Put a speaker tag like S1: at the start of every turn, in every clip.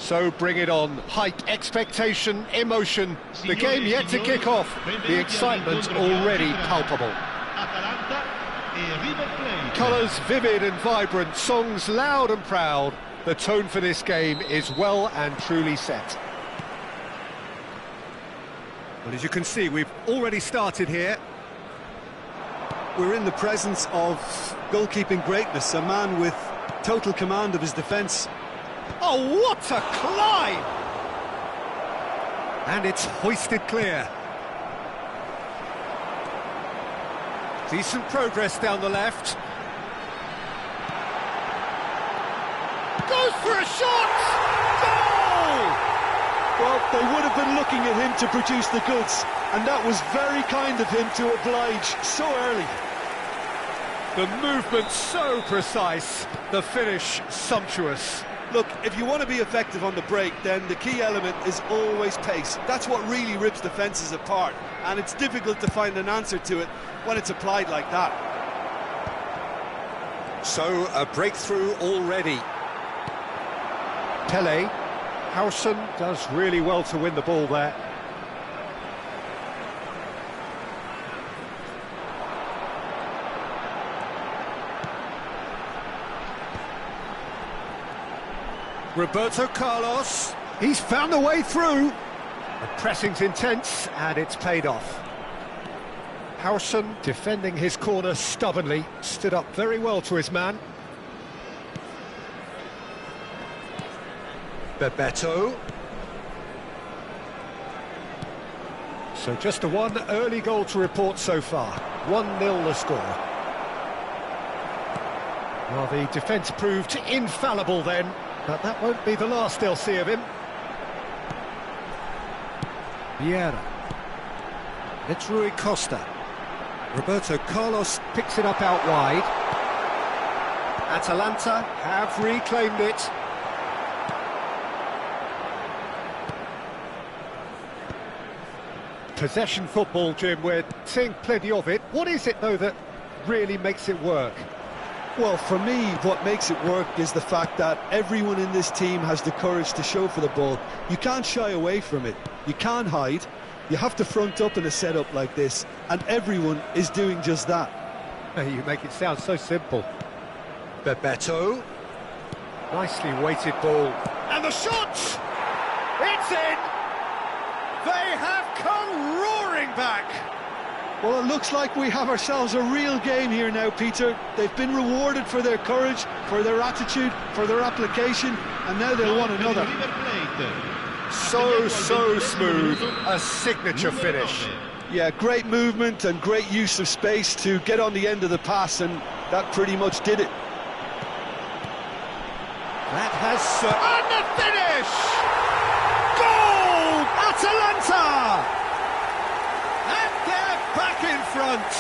S1: So bring it on. Hype, expectation, emotion. The game yet to kick off. The excitement already palpable. Colours vivid and vibrant, songs loud and proud. The tone for this game is well and truly set. Well, as you can see, we've already started here.
S2: We're in the presence of goalkeeping greatness, a man with total command of his defence.
S1: Oh, what a climb! And it's hoisted clear. Decent progress down the left. Goes for a shot! Goal!
S2: Well, they would have been looking at him to produce the goods, and that was very kind of him to oblige so early.
S1: The movement so precise, the finish sumptuous.
S2: Look, if you want to be effective on the break, then the key element is always pace. That's what really rips defences apart, and it's difficult to find an answer to it when it's applied like that.
S1: So, a breakthrough already. Pele, Howson does really well to win the ball there. Roberto Carlos, he's found a way through. The pressing's intense and it's paid off. Howson, defending his corner stubbornly, stood up very well to his man. Bebeto. So just a one early goal to report so far. 1-0 the score. Well, the defence proved infallible then, but that won't be the last they'll see of him. Vieira. It's Rui Costa. Roberto Carlos picks it up out wide. Atalanta have reclaimed it. Possession football, Jim, we're seeing plenty of it. What is it, though, that really makes it work?
S2: Well, for me, what makes it work is the fact that everyone in this team has the courage to show for the ball. You can't shy away from it. You can't hide. You have to front up in a setup like this, and everyone is doing just that.
S1: You make it sound so simple. Bebeto. Nicely weighted ball. And the shot! It's in! They have come roaring back!
S2: Well, it looks like we have ourselves a real game here now, Peter. They've been rewarded for their courage, for their attitude, for their application, and now they'll want another.
S1: So smooth, a signature finish.
S2: Yeah, great movement and great use of space to get on the end of the pass, and that pretty much did it.
S1: That has... and the finish! Goal! Atalanta! And they're back in front.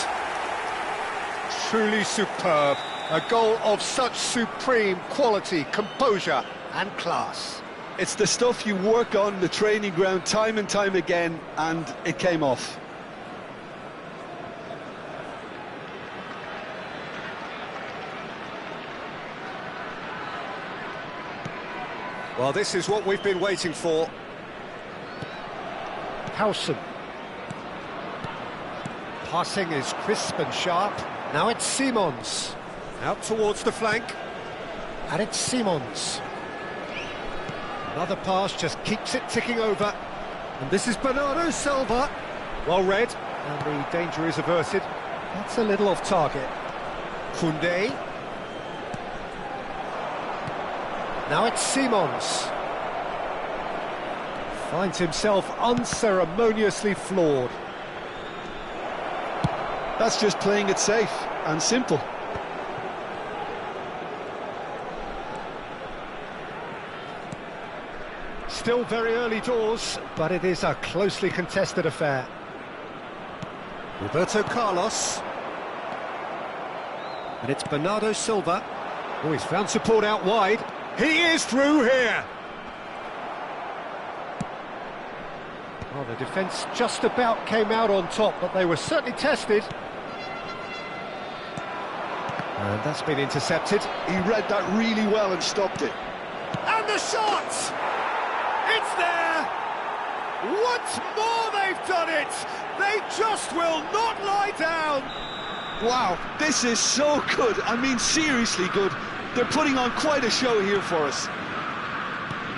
S1: Truly superb. A goal of such supreme quality, composure and class.
S2: It's the stuff you work on the training ground time and time again, and it came off.
S1: Well, this is what we've been waiting for. Howson. Passing is crisp and sharp. Now it's Simons. Out towards the flank. And it's Simons. Another pass just keeps it ticking over. And this is Bernardo Silva. Well read. And the danger is averted. That's a little off target. Koundé. Now it's Simons. Finds himself unceremoniously floored.
S2: That's just playing it safe and simple.
S1: Still very early doors, but it is a closely contested affair. Roberto Carlos. And it's Bernardo Silva. Oh, he's found support out wide. He is through here! Well, the defence just about came out on top, but they were certainly tested. And that's been intercepted.
S2: He read that really well and stopped it.
S1: And the shot! Once more they've done it! They just will not lie down!
S2: Wow, this is so good. I mean, seriously good. They're putting on quite a show here for us.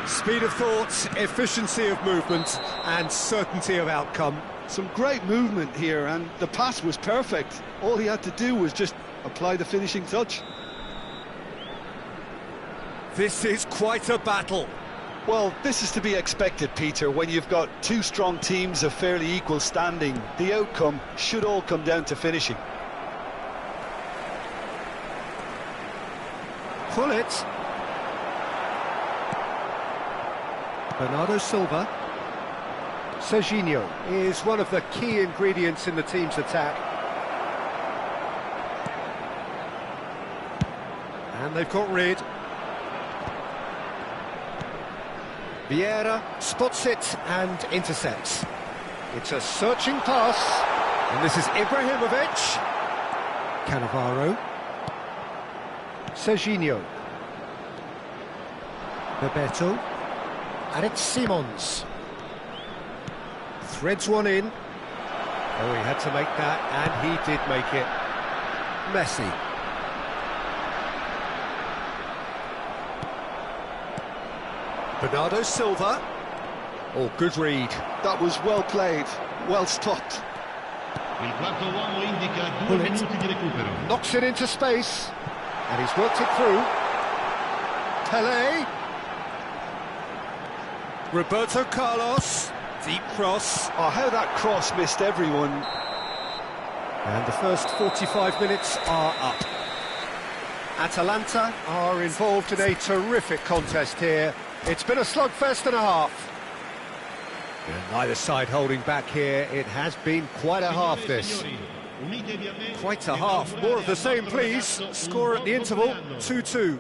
S1: Speed of thought, efficiency of movement, and certainty of outcome.
S2: Some great movement here, and the pass was perfect. All he had to do was just apply the finishing touch.
S1: This is quite a battle.
S2: Well, this is to be expected, Peter. When you've got two strong teams of fairly equal standing, the outcome should all come down to finishing.
S1: Pull it. Bernardo Silva. Serginho is one of the key ingredients in the team's attack. And they've got rid. Vieira spots it and intercepts. It's a searching pass. And this is Ibrahimovic. Cannavaro. Serginho. Bebeto. And it's Simons. Threads one in. Oh, he had to make that, and he did make it. Messi. Bernardo Silva. Oh, good read.
S2: That was well played, well stopped.
S3: Il quarto uomo indica 2
S1: Pull it.
S3: minuti di recupero.
S1: Knocks it into space, and he's worked it through. Pelé. Roberto Carlos. Deep cross.
S2: Oh, how that cross missed everyone.
S1: And the first 45 minutes are up. Atalanta are involved in a terrific contest here. It's been a slugfest and a half. And neither side holding back here. It has been quite a half, this. Quite a half. More of the same, please. Score at the interval, 2-2.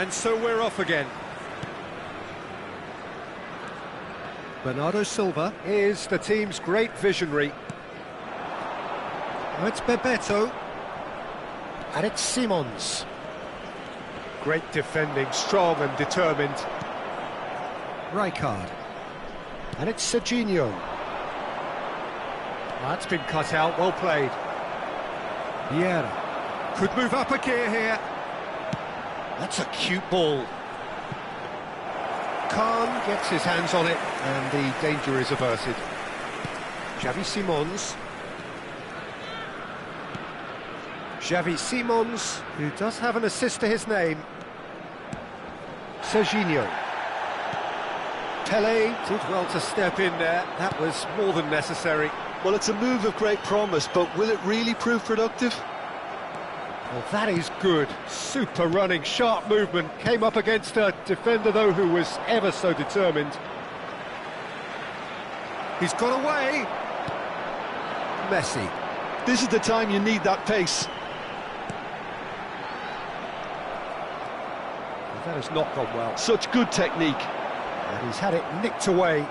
S1: And so we're off again. Bernardo Silva is the team's great visionary. Oh, it's Bebeto. And it's Simons. Great defending, strong and determined. Rijkaard. And it's Serginho. That's been cut out, well played. Vieira. Could move up a gear here. That's a cute ball. Khan gets his hands on it, and the danger is averted. Xavi Simons. Xavi Simons, who does have an assist to his name. Serginho. Pele did well to step in there. That was more than necessary.
S2: Well, it's a move of great promise, but will it really prove productive?
S1: Well, that is good. Super running, sharp movement. Came up against a defender, though, who was ever so determined. He's got away. Messi.
S2: This is the time you need that pace.
S1: That has not gone well.
S2: Such good technique.
S1: And he's had it nicked away.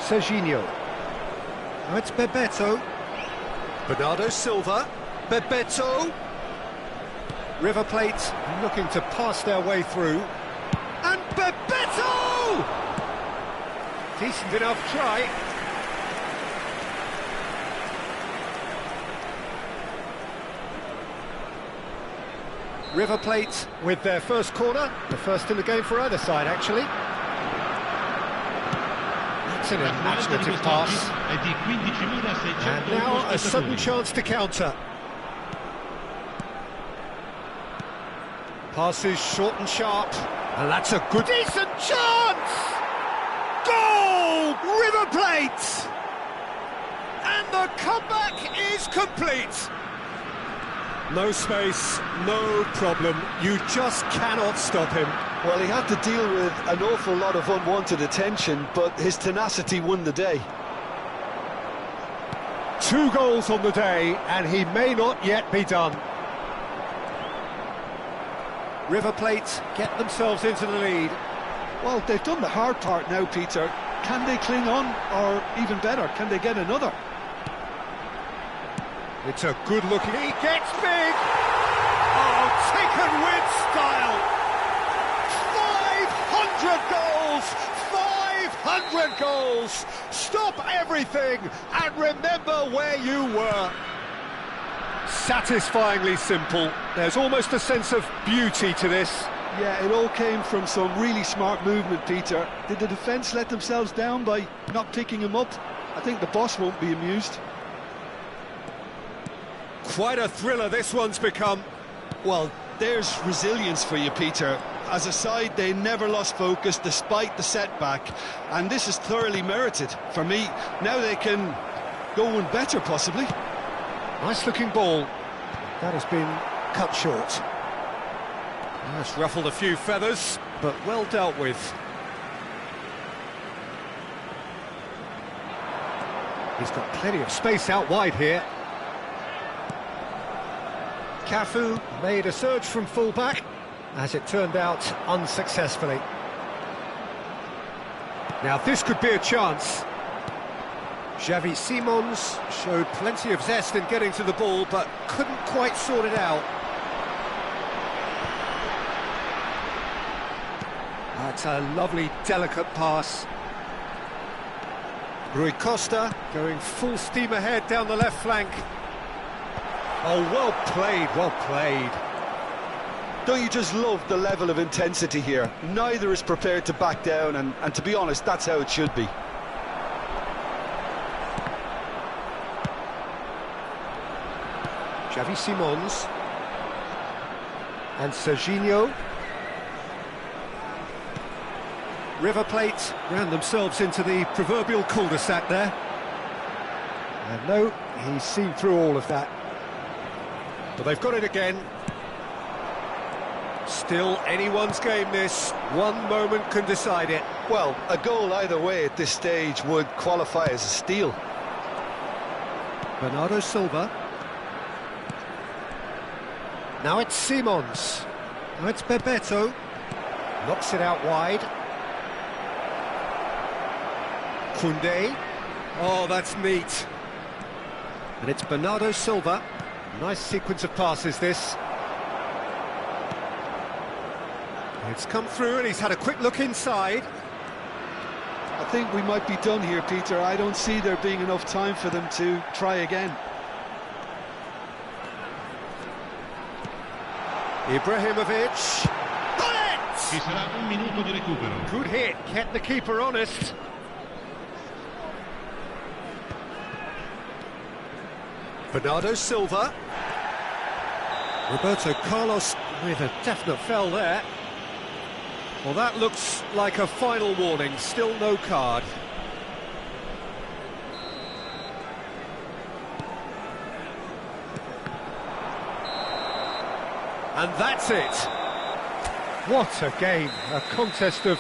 S1: Serginho. Now it's Bebeto. Bernardo Silva. Bebeto. River Plate looking to pass their way through. And Bebeto! Decent enough try. River Plate with their first corner, the first in the game for either side, actually. That's an imaginative pass. And now a sudden chance to counter. Pass is short and sharp, and that's a good, decent chance! Goal! River Plate! And the comeback is complete. No space, no problem. You just cannot stop him.
S2: Well, he had to deal with an awful lot of unwanted attention, but his tenacity won the day.
S1: 2 goals on the day, and he may not yet be done. River Plate get themselves into the lead.
S2: Well, they've done the hard part now, Peter. Can they cling on, or even better, can they get another?
S1: It's a good looking. He gets big! Oh, taken with style! 500 goals! 500 goals! Stop everything and remember where you were. Satisfyingly simple. There's almost a sense of beauty to this.
S2: Yeah, it all came from some really smart movement, Peter. Did the defence let themselves down by not picking him up? I think the boss won't be amused.
S1: Quite a thriller this one's become.
S2: Well, there's resilience for you, Peter. As a side, they never lost focus despite the setback, and this is thoroughly merited. For me, now they can go one better, possibly.
S1: Nice looking ball. That has been cut short. That's ruffled a few feathers, but well dealt with. He's got plenty of space out wide here. Cafu made a surge from full-back, as it turned out unsuccessfully. Now this could be a chance. Xavi Simons showed plenty of zest in getting to the ball, but couldn't quite sort it out. That's a lovely, delicate pass. Rui Costa going full steam ahead down the left flank. Oh, well played, well played.
S2: Don't you just love the level of intensity here? Neither is prepared to back down, and to be honest, that's how it should be.
S1: Xavi Simons. And Serginho. River Plate ran themselves into the proverbial cul-de-sac there. And no, he's seen through all of that. But they've got it again. Still anyone's game this. One moment can decide it.
S2: Well, a goal either way at this stage would qualify as a steal.
S1: Bernardo Silva. Now it's Simons. Now it's Bebeto. Knocks it out wide. Koundé. Oh, that's neat. And it's Bernardo Silva. Nice sequence of passes, this. It's come through and he's had a quick look inside.
S2: I think we might be done here, Peter. I don't see there being enough time for them to try again.
S1: Ibrahimovic. Got it!
S3: Ci sarà un minuto di recupero.
S1: Good hit, kept the keeper honest. Bernardo Silva. Roberto Carlos with a definite foul there. Well, that looks like a final warning, still no card. And that's it. What a game, a contest of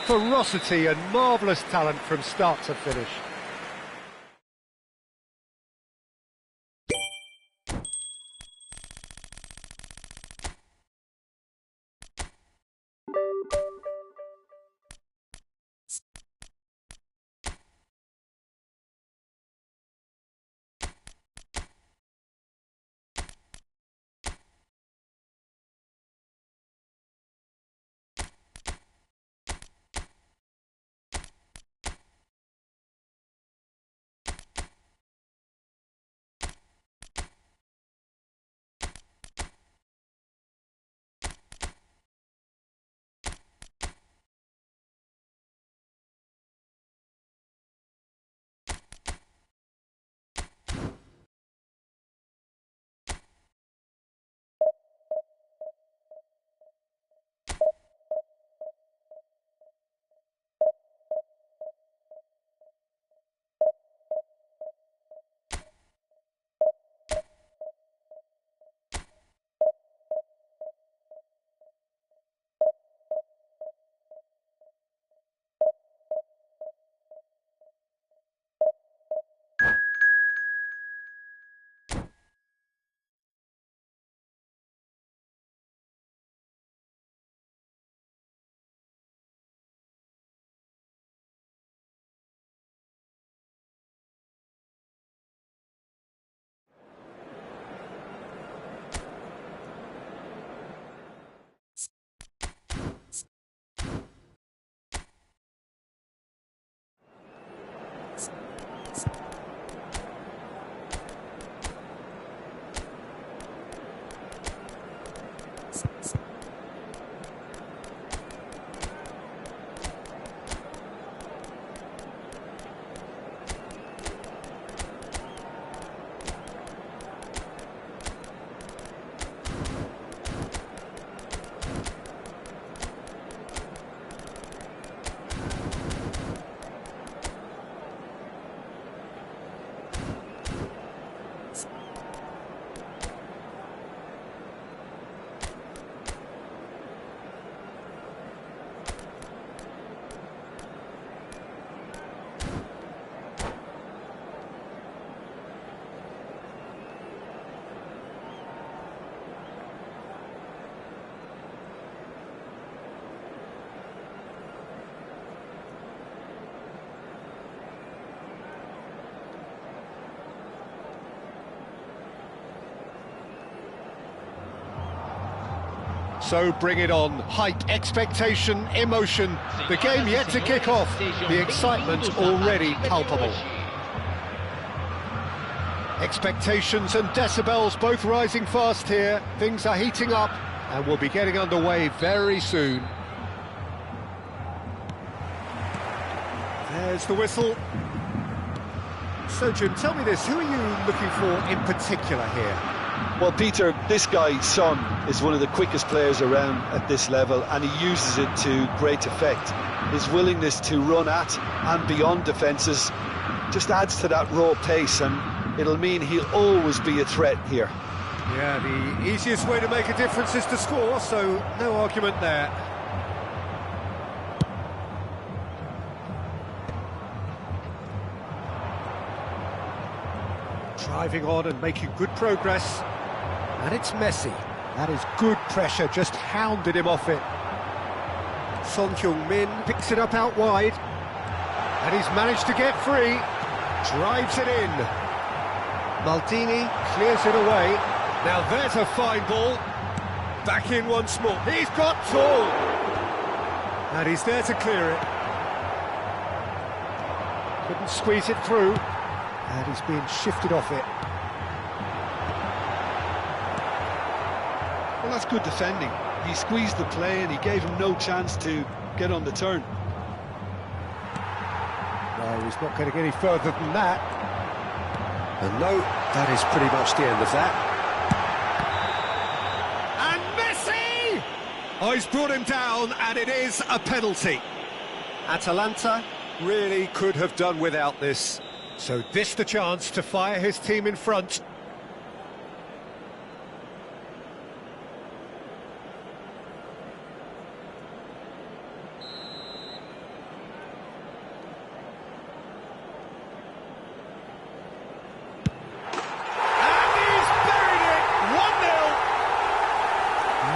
S1: ferocity and marvellous talent from start to finish. So bring it on. Hype, expectation, emotion. The game yet to kick off. The excitement already palpable. Expectations and decibels both rising fast here. Things are heating up and we'll be getting underway very soon. There's the whistle. So Jim, tell me this, who are you looking for in particular here?
S2: Well, Peter, this guy, Son, is one of the quickest players around at this level, and he uses it to great effect. His willingness to run at and beyond defences just adds to that raw pace, and it'll mean he'll always be a threat here.
S1: Yeah, the easiest way to make a difference is to score, so no argument there. Driving on and making good progress. And it's Messi. That is good pressure, just hounded him off it. Son Heung-min picks it up out wide. And he's managed to get free. Drives it in. Maldini clears it away. Now there's a fine ball. Back in once more. He's got tall. And he's there to clear it. Couldn't squeeze it through. And he's being shifted off it.
S2: Well, that's good defending. He squeezed the play and he gave him no chance to get on the turn.
S1: No, he's not going to get any further than that. And no, that is pretty much the end of that. Oh, he's brought him down, and it is a penalty. Atalanta really could have done without this. So this the chance to fire his team in front.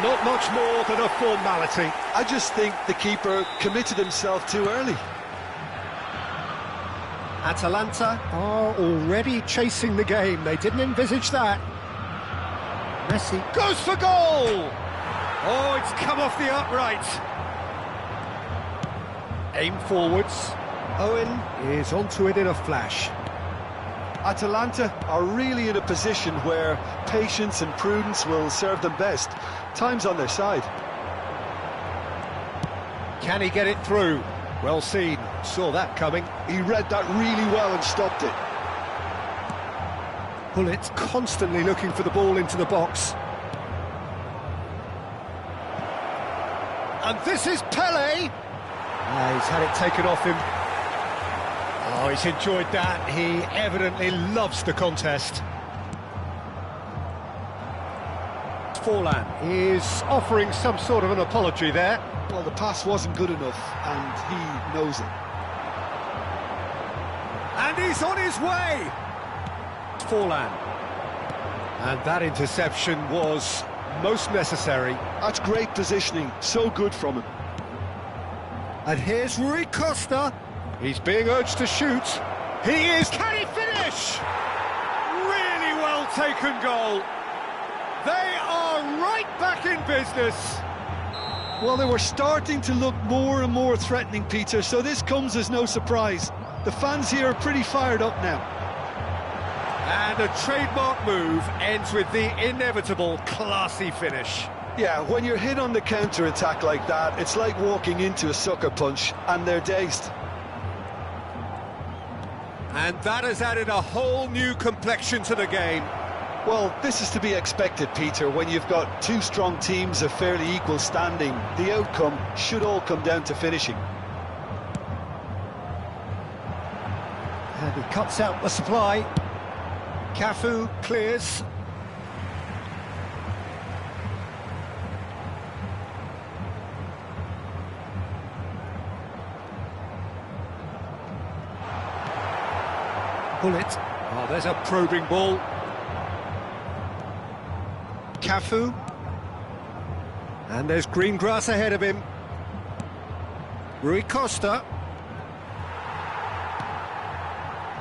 S1: Not much more than a formality.
S2: I just think the keeper committed himself too early.
S1: Atalanta are already chasing the game. They didn't envisage that. Messi goes for goal! Oh, it's come off the upright. Aim forwards. Owen is onto it in a flash.
S2: Atalanta are really in a position where patience and prudence will serve them best. Time's on their side.
S1: Can he get it through? Well seen, saw that coming.
S2: He read that really well and stopped it.
S1: Bullett's constantly looking for the ball into the box. And this is Pele! He's had it taken off him. Oh, he's enjoyed that. He evidently loves the contest. Forlan is offering some sort of an apology there.
S2: Well, the pass wasn't good enough, and he knows it.
S1: And he's on his way! Forlan. And that interception was most necessary.
S2: That's great positioning, so good from him.
S1: And here's Rui Costa. He's being urged to shoot. He is. Can he finish? Really well taken goal. They are right back in business.
S2: Well, they were starting to look more and more threatening, Peter, so this comes as no surprise. The fans here are pretty fired up now.
S1: And a trademark move ends with the inevitable classy finish.
S2: Yeah, when you're hit on the counter-attack like that, it's like walking into a sucker punch, and they're dazed.
S1: And that has added a whole new complexion to the game.
S2: Well, this is to be expected, Peter, when you've got two strong teams of fairly equal standing. The outcome should all come down to finishing.
S1: And he cuts out the supply. Cafu clears. Bullet. Oh, there's a probing ball. Cafu. And there's green grass ahead of him. Rui Costa.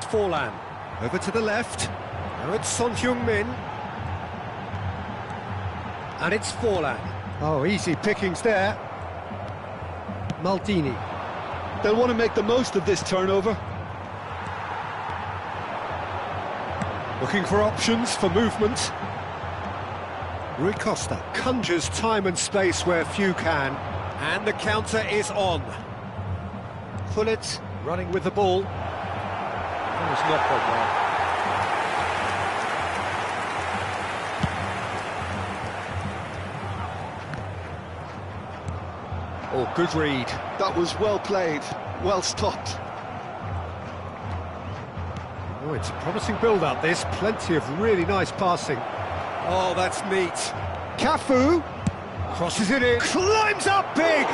S1: Forlan. Over to the left. Now it's Son Heung-min. And it's Forlan. Oh, easy pickings there. Maldini.
S2: They'll want to make the most of this turnover.
S1: Looking for options for movement. Rui Costa conjures time and space where few can. And the counter is on. Pullet running with the ball. That was not quite well. Oh, good read.
S2: That was well played, well stopped.
S1: Oh, it's a promising build-up, this. Plenty of really nice passing. Oh, that's neat. Cafu crosses it in, climbs up big!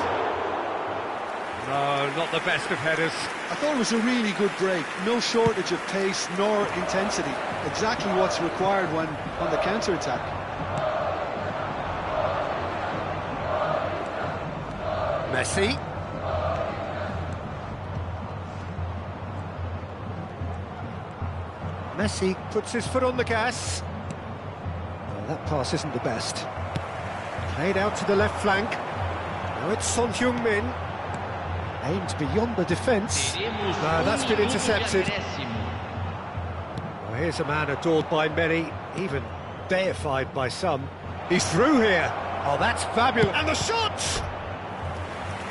S1: No, not the best of headers.
S2: I thought it was a really good break. No shortage of pace nor intensity. Exactly what's required when on the counter-attack.
S1: Messi. Messi puts his foot on the gas. Oh, that pass isn't the best. Played out to the left flank. Now it's Son Heung-min. Aimed beyond the defence. That's been intercepted. Well, here's a man adored by many, even deified by some. He's through here. Oh, that's fabulous. And the shot!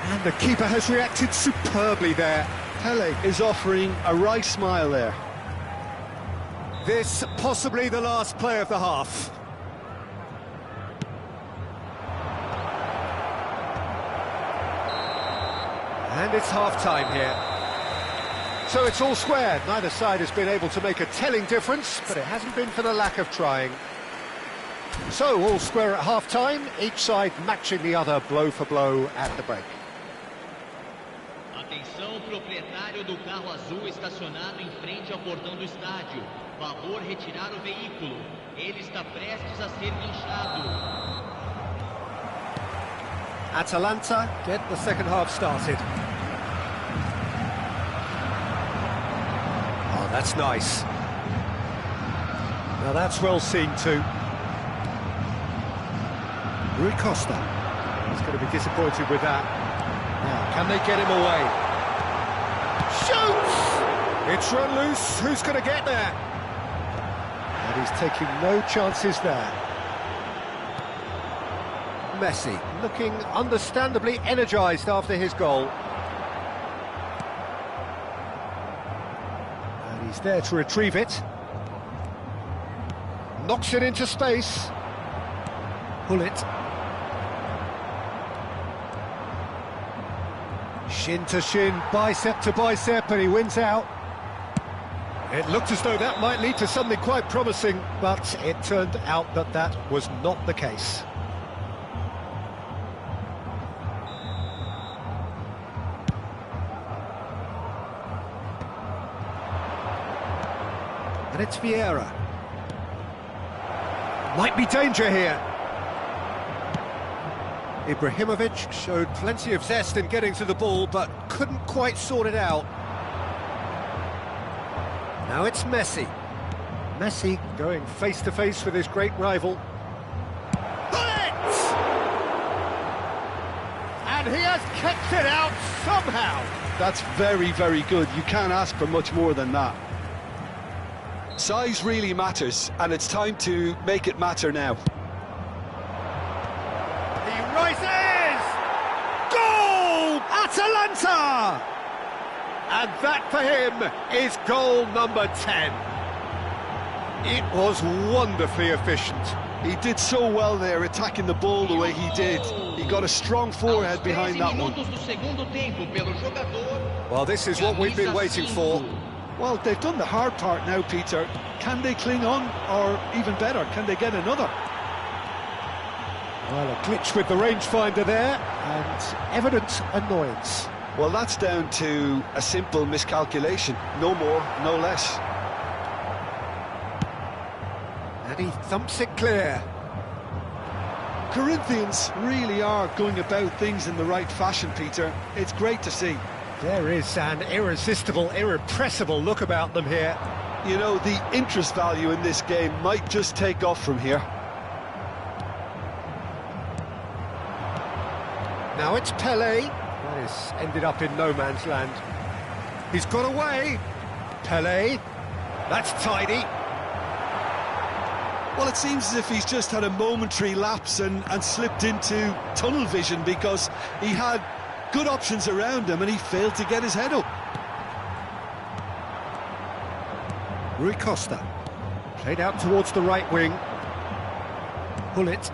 S1: And the keeper has reacted superbly there.
S2: Pele is offering a wry smile there.
S1: This possibly the last play of the half. And it's half-time here. So it's all square. Neither side has been able to make a telling difference, but it hasn't been for the lack of trying. So all square at half-time, each side matching the other blow for blow at the break.
S4: Atenção, proprietário do carro azul estacionado em frente ao portão do estádio. Favor retirar o veículo. Ele está prestes a ser guinchado.
S1: Atalanta get the second half started. Oh, that's nice. Now that's well seen too. Rui Costa. He's going to be disappointed with that. Now, can they get him away? Shoots! It's run loose. Who's going to get there? And he's taking no chances there. Messi looking understandably energised after his goal. And he's there to retrieve it. Knocks it into space. Pull it. Shin to shin, bicep to bicep, and he wins out. It looked as though that might lead to something quite promising, but it turned out that that was not the case. And it's Vieira. Might be danger here. Ibrahimovic showed plenty of zest in getting to the ball, but couldn't quite sort it out. Now it's Messi. Messi going face-to-face with his great rival. Bullet! And he has kept it out somehow.
S2: That's very, very good. You can't ask for much more than that. Size really matters, and it's time to make it matter now.
S1: Rises! Goal! Atalanta! And that for him is goal number 10. It was wonderfully efficient.
S2: He did so well there, attacking the ball the way he did. He got a strong forehead behind that one.
S1: Well, this is what we've been waiting for.
S2: Well, they've done the hard part now, Peter. Can they cling on, or even better, can they get another?
S1: Well, a glitch with the rangefinder there, and evident annoyance.
S2: Well, that's down to a simple miscalculation. No more, no less.
S1: And he thumps it clear.
S2: Corinthians really are going about things in the right fashion, Peter. It's great to see.
S1: There is an irresistible, irrepressible look about them here.
S2: You know, the interest value in this game might just take off from here.
S1: Now it's Pelé. That has ended up in no man's land. He's got away. Pelé. That's tidy.
S2: Well, it seems as if he's just had a momentary lapse and slipped into tunnel vision, because he had good options around him and he failed to get his head up.
S1: Rui Costa. Played out towards the right wing. Pull it.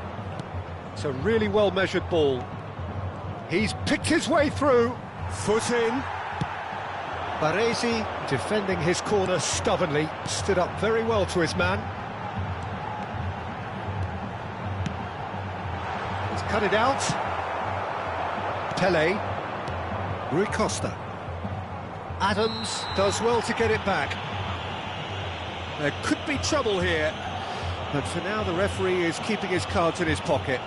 S1: It's a really well-measured ball. He's picked his way through. Foot in. Baresi defending his corner stubbornly. Stood up very well to his man. He's cut it out. Pelé. Rui Costa. Adams does well to get it back. There could be trouble here, but for now the referee is keeping his cards in his pocket.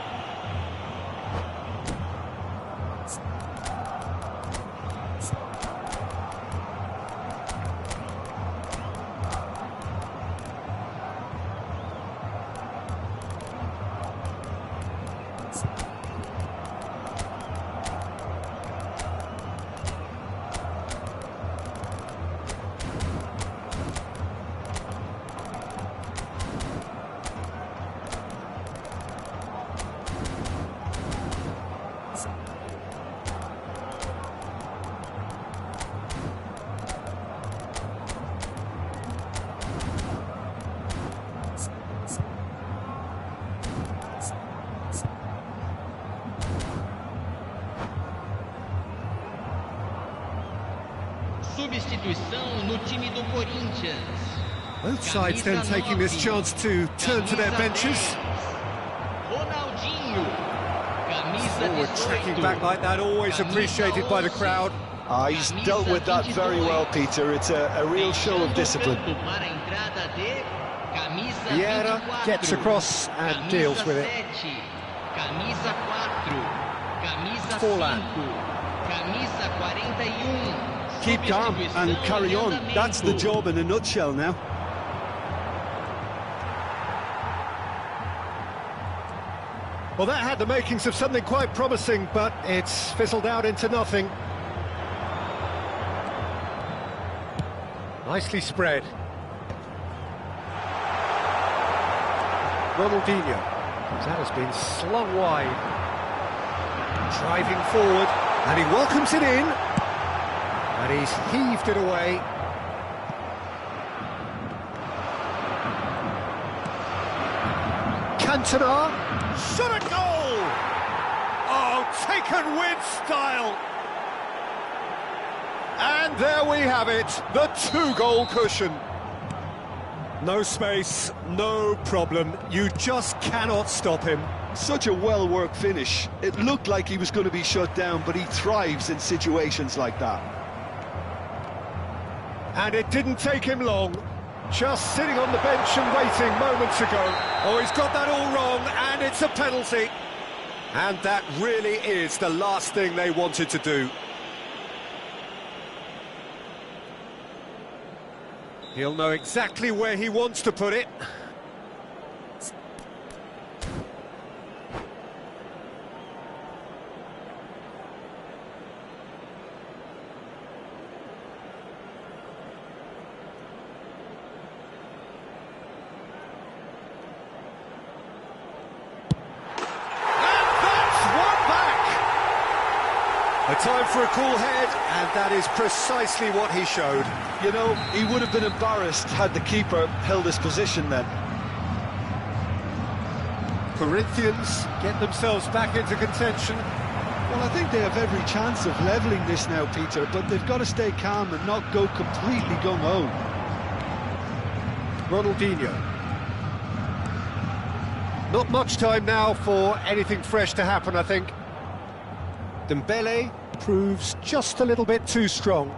S4: substituição no time do Corinthians.
S1: Both sides then taking this chance to turn to their benches.
S4: Ronaldinho.
S1: Forward tracking back like that, always appreciated by the crowd.
S2: He's dealt with that very well, Peter. It's a real show of discipline.
S1: Vieira gets across and deals with it. Forlan.
S2: Keep calm and carry on. That's the job in a nutshell now.
S1: Well, that had the makings of something quite promising, but it's fizzled out into nothing. Nicely spread. Ronaldinho. That has been slung wide. Driving forward, and he welcomes it in. And he's heaved it away. Cantona. Shot a goal! Oh, taken with style. And there we have it, the two-goal cushion. No space, no problem. You just cannot stop him.
S2: Such a well-worked finish. It looked like he was going to be shut down, but he thrives in situations like that.
S1: And it didn't take him long. Just sitting on the bench and waiting moments ago. Oh, he's got that all wrong, and it's a penalty. And that really is the last thing they wanted to do. He'll know exactly where he wants to put it. A time for a cool head, and that is precisely what he showed.
S2: You know, he would have been embarrassed had the keeper held his position then.
S1: Corinthians get themselves back into contention.
S2: Well, I think they have every chance of levelling this now, Peter, but they've got to stay calm and not go completely gung-ho.
S1: Ronaldinho. Not much time now for anything fresh to happen, I think. Dembele proves just a little bit too strong.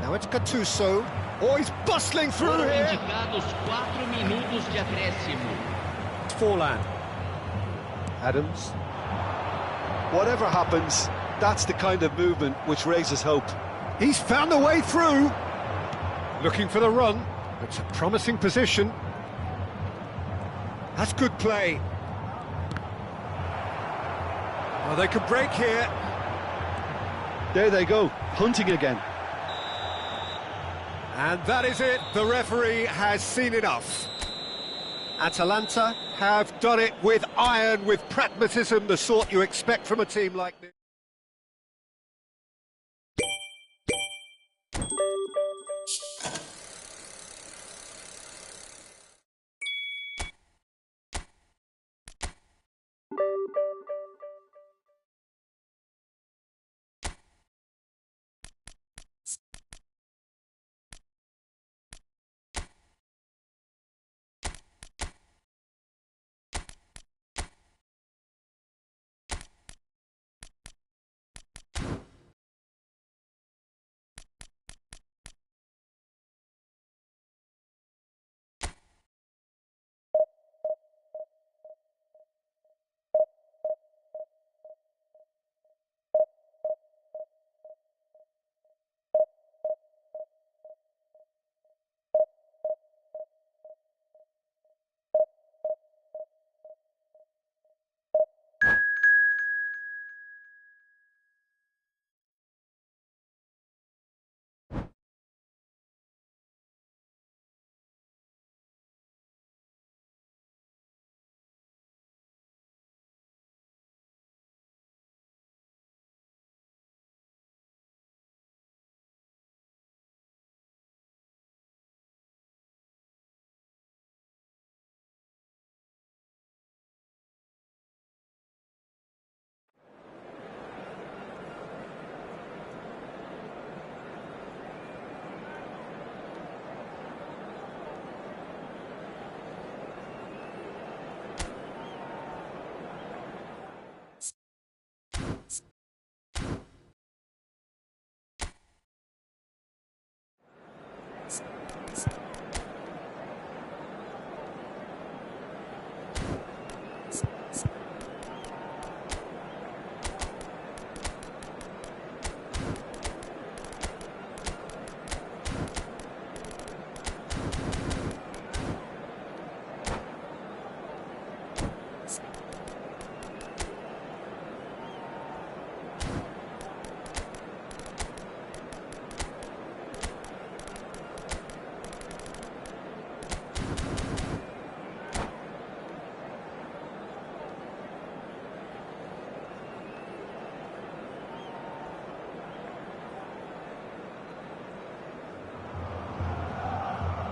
S1: Now it's Gattuso. Oh, he's bustling through here.
S4: Indicados 4 minutos de acréscimo.
S1: Forlan. Adams.
S2: Whatever happens, that's the kind of movement which raises hope.
S1: He's found a way through. Looking for the run. It's a promising position. That's good play. Well, they could break here.
S2: There they go, hunting again.
S1: And that is it. The referee has seen enough. Atalanta have done it with iron, with pragmatism, the sort you expect from a team like this.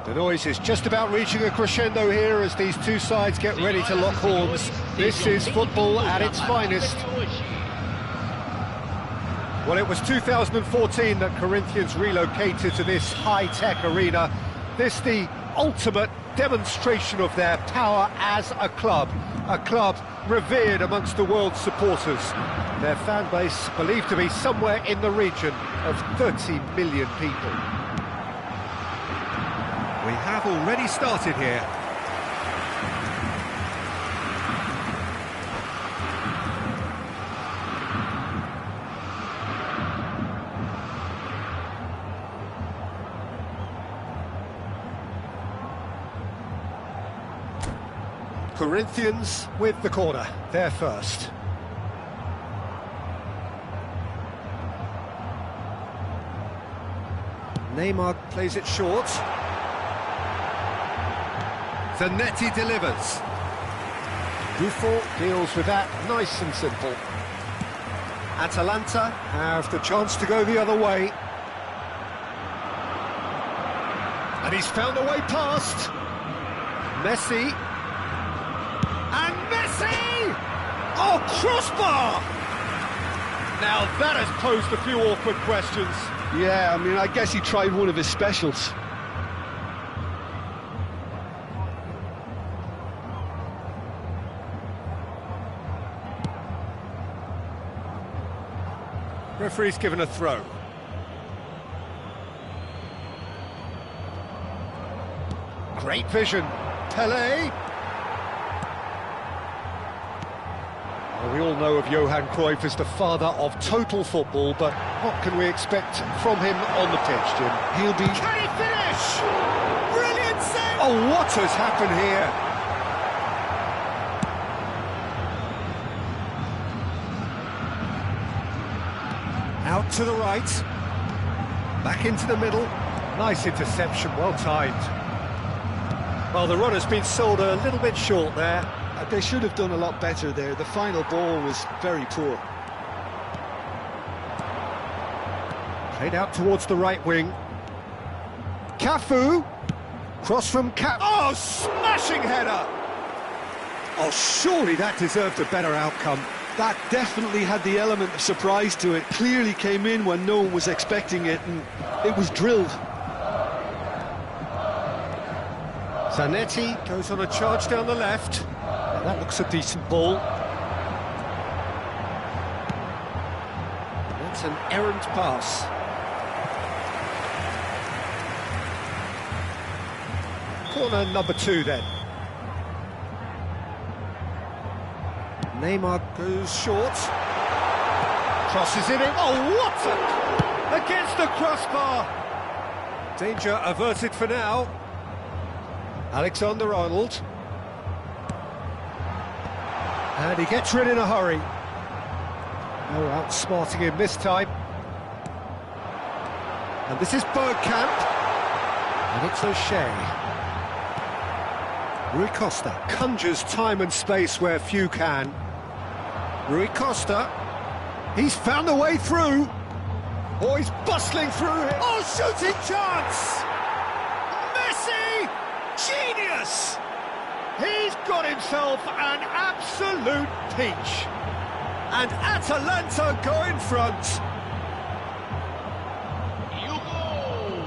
S1: The noise is just about reaching a crescendo here as these two sides get ready to lock horns. This is football at its finest. Well, it was 2014 that Corinthians relocated to this high-tech arena. This the ultimate demonstration of their power as a club revered amongst the world's supporters. Their fan base believed to be somewhere in the region of 30 million people. We have already started here. Corinthians with the corner, they're first. Neymar plays it short. Zanetti delivers. Buffon deals with that nice and simple. Atalanta have the chance to go the other way. And he's found a way past. Messi. And Messi! Oh, crossbar! Now that has posed a few awkward questions.
S2: Yeah, I mean, I guess he tried one of his specials.
S1: Referee's given a throw. Great vision. Pelé. Well, we all know of Johan Cruyff as the father of total football, but what can we expect from him on the pitch, Jim? He'll be... Can he finish? Brilliant save! Oh, what has happened here? Out to the right, back into the middle. Nice interception, well timed. Well, the run has been sold a little bit short there.
S2: They should have done a lot better there. The final ball was very poor.
S1: Played out towards the right wing. Cafu. Cross from Oh, smashing header! Oh, surely that deserved a better outcome.
S2: That definitely had the element of surprise to it. Clearly came in when no one was expecting it, and it was drilled.
S1: Zanetti goes on a charge down the left. Now that looks a decent ball. That's an errant pass. Corner number 2 then. Neymar goes short. Crosses it in. Oh, what a... Against the crossbar. Danger averted for now. Alexander-Arnold. And he gets rid in a hurry. No outsmarting him this time. And this is Bergkamp. And it's O'Shea. Rui Costa conjures time and space where few can. Rui Costa. He's found a way through. Oh, he's bustling through here. Oh, shooting chance! Messi! Genius! He's got himself an absolute peach. And Atalanta go in front.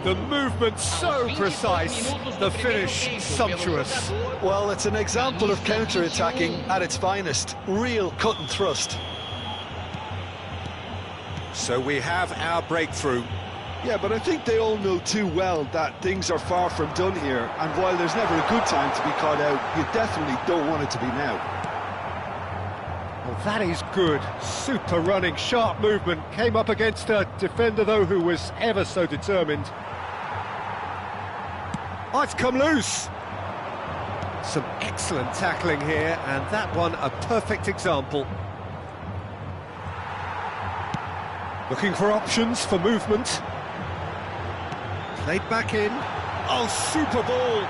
S1: The movement so precise, the finish sumptuous.
S2: Well, it's an example of counter-attacking at its finest. Real cut and thrust.
S1: So we have our breakthrough.
S2: Yeah, but I think they all know too well that things are far from done here, and while there's never a good time to be caught out, you definitely don't want it to be now.
S1: Well, that is good. Super running, sharp movement. Came up against a defender, though, who was ever so determined. Oh, it's come loose. Some excellent tackling here, and that one a perfect example. Looking for options for movement. Played back in. Oh, super ball.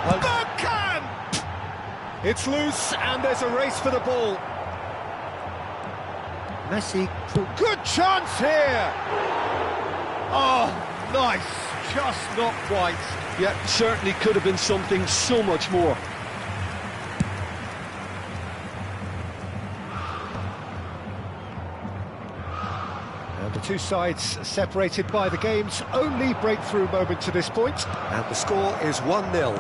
S1: Bergkamp! It's loose, and there's a race for the ball. Messi, good chance here! Oh, nice, just not quite.
S2: Yeah, certainly could have been something so much more.
S1: And the two sides separated by the game's only breakthrough moment to this point. And the score is 1-0.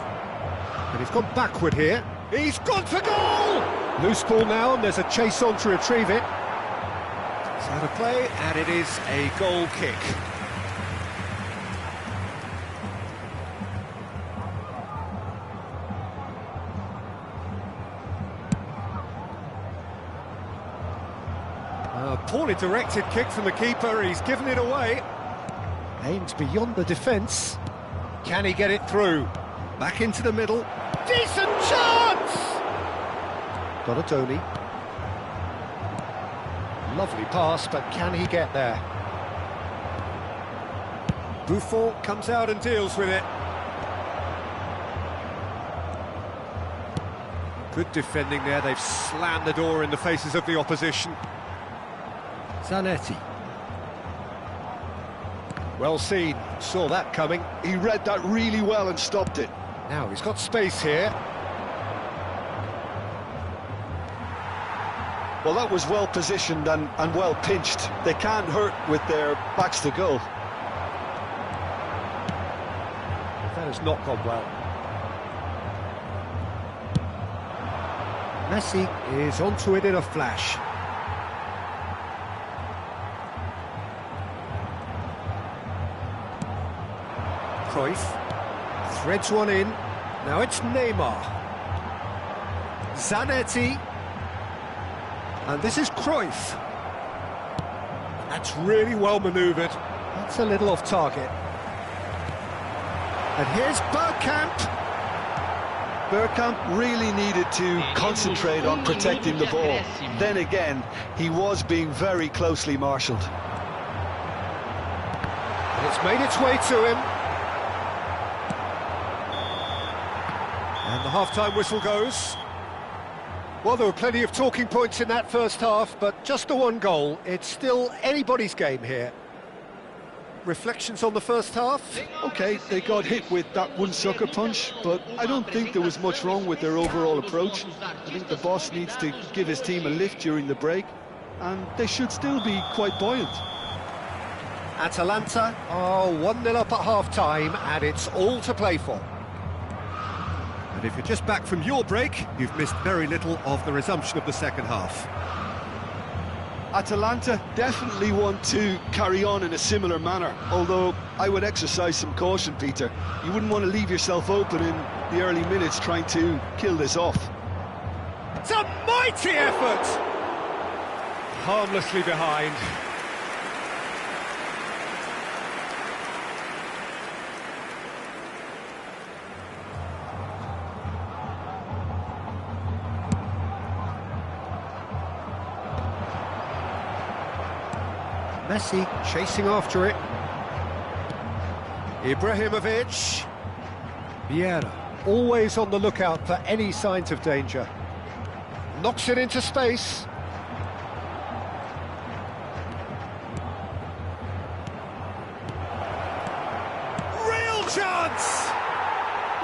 S1: And he's gone backward here. He's gone for goal! Loose ball now, and there's a chase on to retrieve it. It's out of play, and it is a goal kick. A poorly directed kick from the keeper, he's given it away. Aimed beyond the defence. Can he get it through? Back into the middle. Decent chance! Jogadinha. Lovely pass, but can he get there? Buffon comes out and deals with it. Good defending there, they've slammed the door in the faces of the opposition. Zanetti. Well seen, saw that coming.
S2: He read that really well and stopped it.
S1: Now he's got space here.
S2: Well, that was well positioned and well pinched. They can't hurt with their backs to goal.
S1: That has not gone well. Messi is onto it in a flash. Cruyff threads one in. Now it's Neymar. Zanetti. And this is Cruyff. That's really well manoeuvred. That's a little off target. And here's Bergkamp.
S2: Bergkamp really needed to concentrate on protecting the ball. Then again, he was being very closely marshalled.
S1: And it's made its way to him. And the half-time whistle goes. Well, there were plenty of talking points in that first half, but just the one goal. It's still anybody's game here. Reflections on the first half?
S2: Okay, they got hit with that one sucker punch, but I don't think there was much wrong with their overall approach. I think the boss needs to give his team a lift during the break, and they should still be quite buoyant.
S1: Atalanta are 1-0 up at half-time, and it's all to play for. And if you're just back from your break, you've missed very little of the resumption of the second half.
S2: Atalanta definitely want to carry on in a similar manner, although I would exercise some caution, Peter. You wouldn't want to leave yourself open in the early minutes trying to kill this off.
S1: It's a mighty effort! Harmlessly behind. Messi chasing after it. Ibrahimovic. Vieira, always on the lookout for any signs of danger. Knocks it into space. Real chance!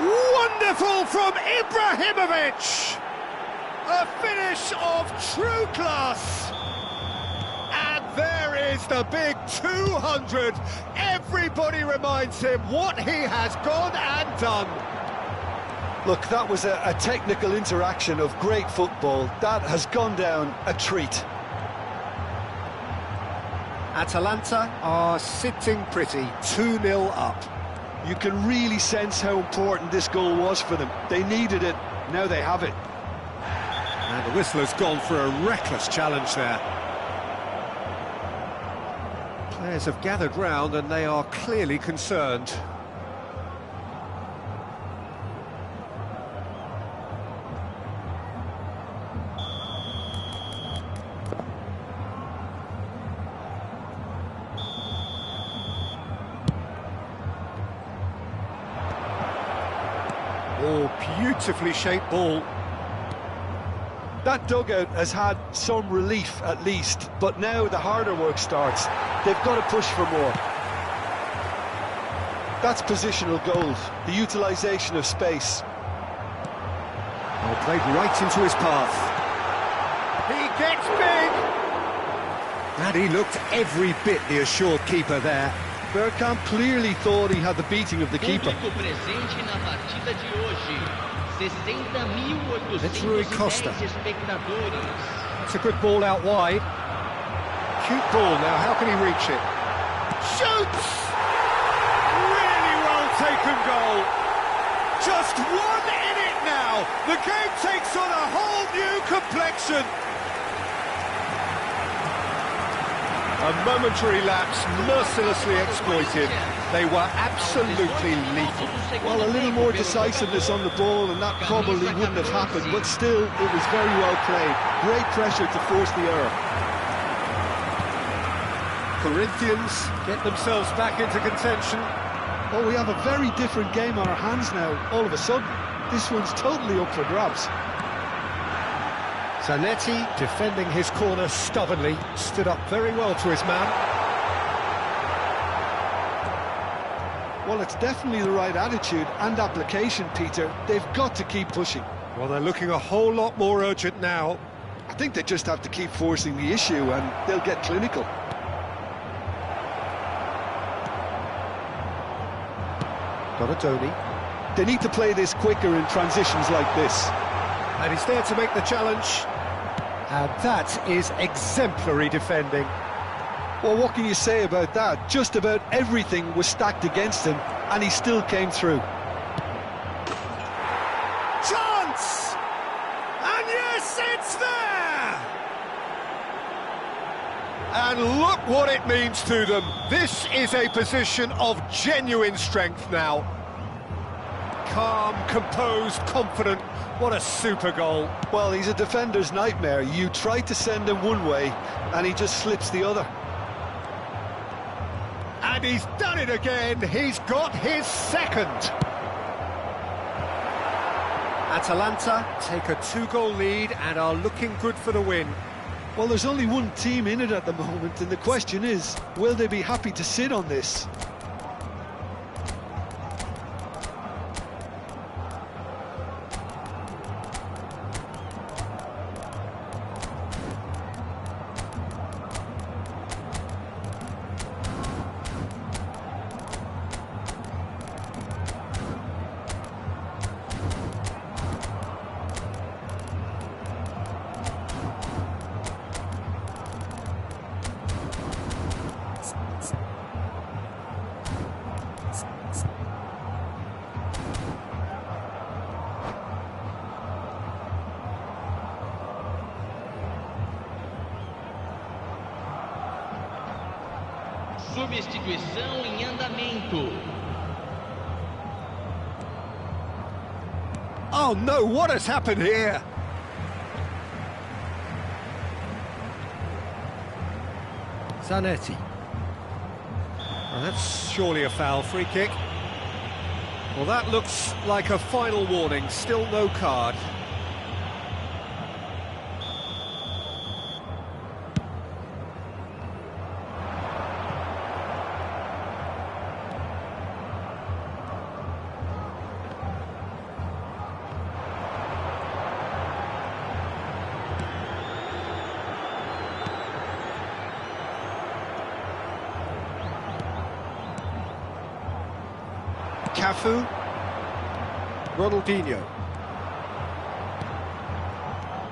S1: Wonderful from Ibrahimovic! A finish of true class! There is the big 200. Everybody reminds him what he has gone and done.
S2: Look, that was a technical interaction of great football. That has gone down a treat.
S1: Atalanta are sitting pretty, 2-0 up.
S2: You can really sense how important this goal was for them. They needed it, now they have it.
S1: And the whistle has gone for a reckless challenge there. Players have gathered round and they are clearly concerned. Oh, beautifully shaped ball.
S2: That dugout has had some relief at least, but now the harder work starts. They've got to push for more. That's positional gold, the utilisation of space.
S1: Well, played right into his path. He gets big! And he looked every bit the assured keeper there.
S2: Bergkamp clearly thought he had the beating of the keeper.
S1: It's Rui Costa. It's a good ball out wide. Cute ball now, how can he reach it? Shoots! Really well taken goal. Just 1 in it now. The game takes on a whole new complexion. A momentary lapse, mercilessly exploited. They were absolutely lethal.
S2: Well, a little more decisiveness on the ball and that probably wouldn't have happened, but still, it was very well played. Great pressure to force the error.
S1: Corinthians get themselves back into contention.
S2: Oh, we have a very different game on our hands now, all of a sudden. This one's totally up for grabs.
S1: Zanetti, defending his corner stubbornly, stood up very well to his man.
S2: Well, it's definitely the right attitude and application, Peter. They've got to keep pushing.
S1: Well, they're looking a whole lot more urgent now.
S2: I think they just have to keep forcing the issue and they'll get clinical.
S1: Jogadinha.
S2: They need to play this quicker in transitions like this.
S1: And he's there to make the challenge. And that is exemplary defending.
S2: Well, what can you say about that? Just about everything was stacked against him, and he still came through.
S1: Chance! And yes, it's there! And look what it means to them. This is a position of genuine strength now. Calm, composed, confident. What a super goal.
S2: Well, he's a defender's nightmare. You try to send him one way, and he just slips the other.
S1: And he's done it again. He's got his second. Atalanta take a 2-goal lead and are looking good for the win.
S2: Well, there's only one team in it at the moment, and the question is, will they be happy to sit on this?
S4: Substituição em andamento.
S1: Oh no, what has happened here? Zanetti. Well, that's surely a foul. Free kick. Well, that looks like a final warning. Still no card. Cafu, Ronaldinho.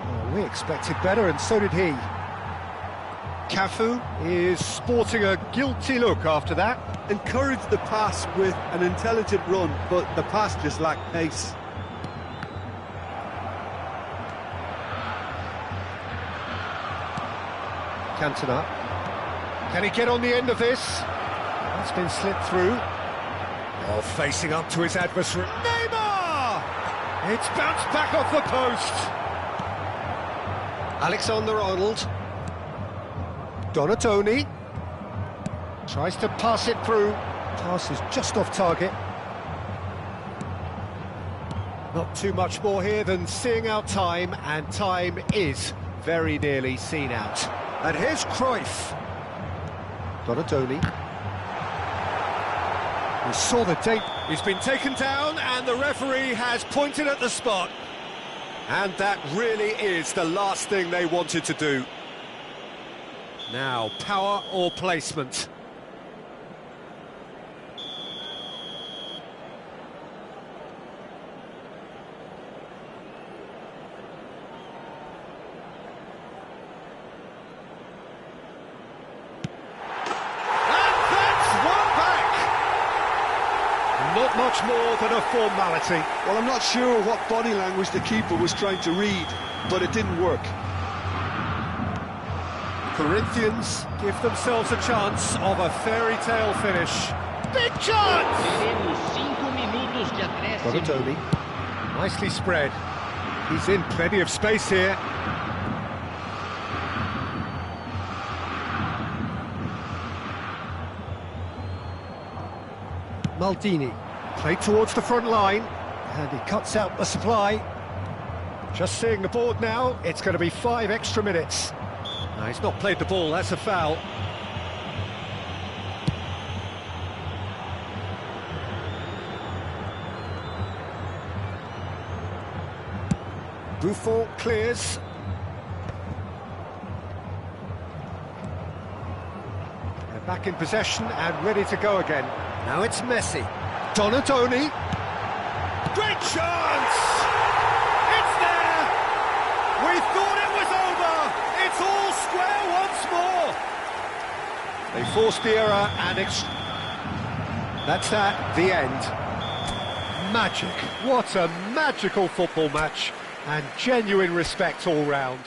S1: Oh, we expected better, and so did he. Cafu is sporting a guilty look after that.
S2: Encouraged the pass with an intelligent run, but the pass just lacked pace.
S1: Cantona. Can he get on the end of this? That's been slipped through. Oh, facing up to his adversary. Neymar! It's bounced back off the post. Alexander-Arnold. Donatoni. Tries to pass it through. Pass is just off target. Not too much more here than seeing out time, and time is very nearly seen out. And here's Cruyff. Donatoni. We saw the date. He's been taken down, and the referee has pointed at the spot. And that really is the last thing they wanted to do. Now, power or placement? Not much more than a formality.
S2: Well, I'm not sure what body language the keeper was trying to read, but it didn't work.
S1: Corinthians give themselves a chance of a fairy tale finish. Big chance! Donatoni, nicely spread. He's in plenty of space here. Maldini, played towards the front line, and he cuts out the supply. Just seeing the board now, it's going to be 5 extra minutes. No, he's not played the ball, that's a foul. Buffon clears. They're back in possession and ready to go again. Now it's Messi. Donatoni. Great chance! It's there! We thought it was over! It's all square once more! They forced the error and that's that, the end. Magic. What a magical football match. And genuine respect all round.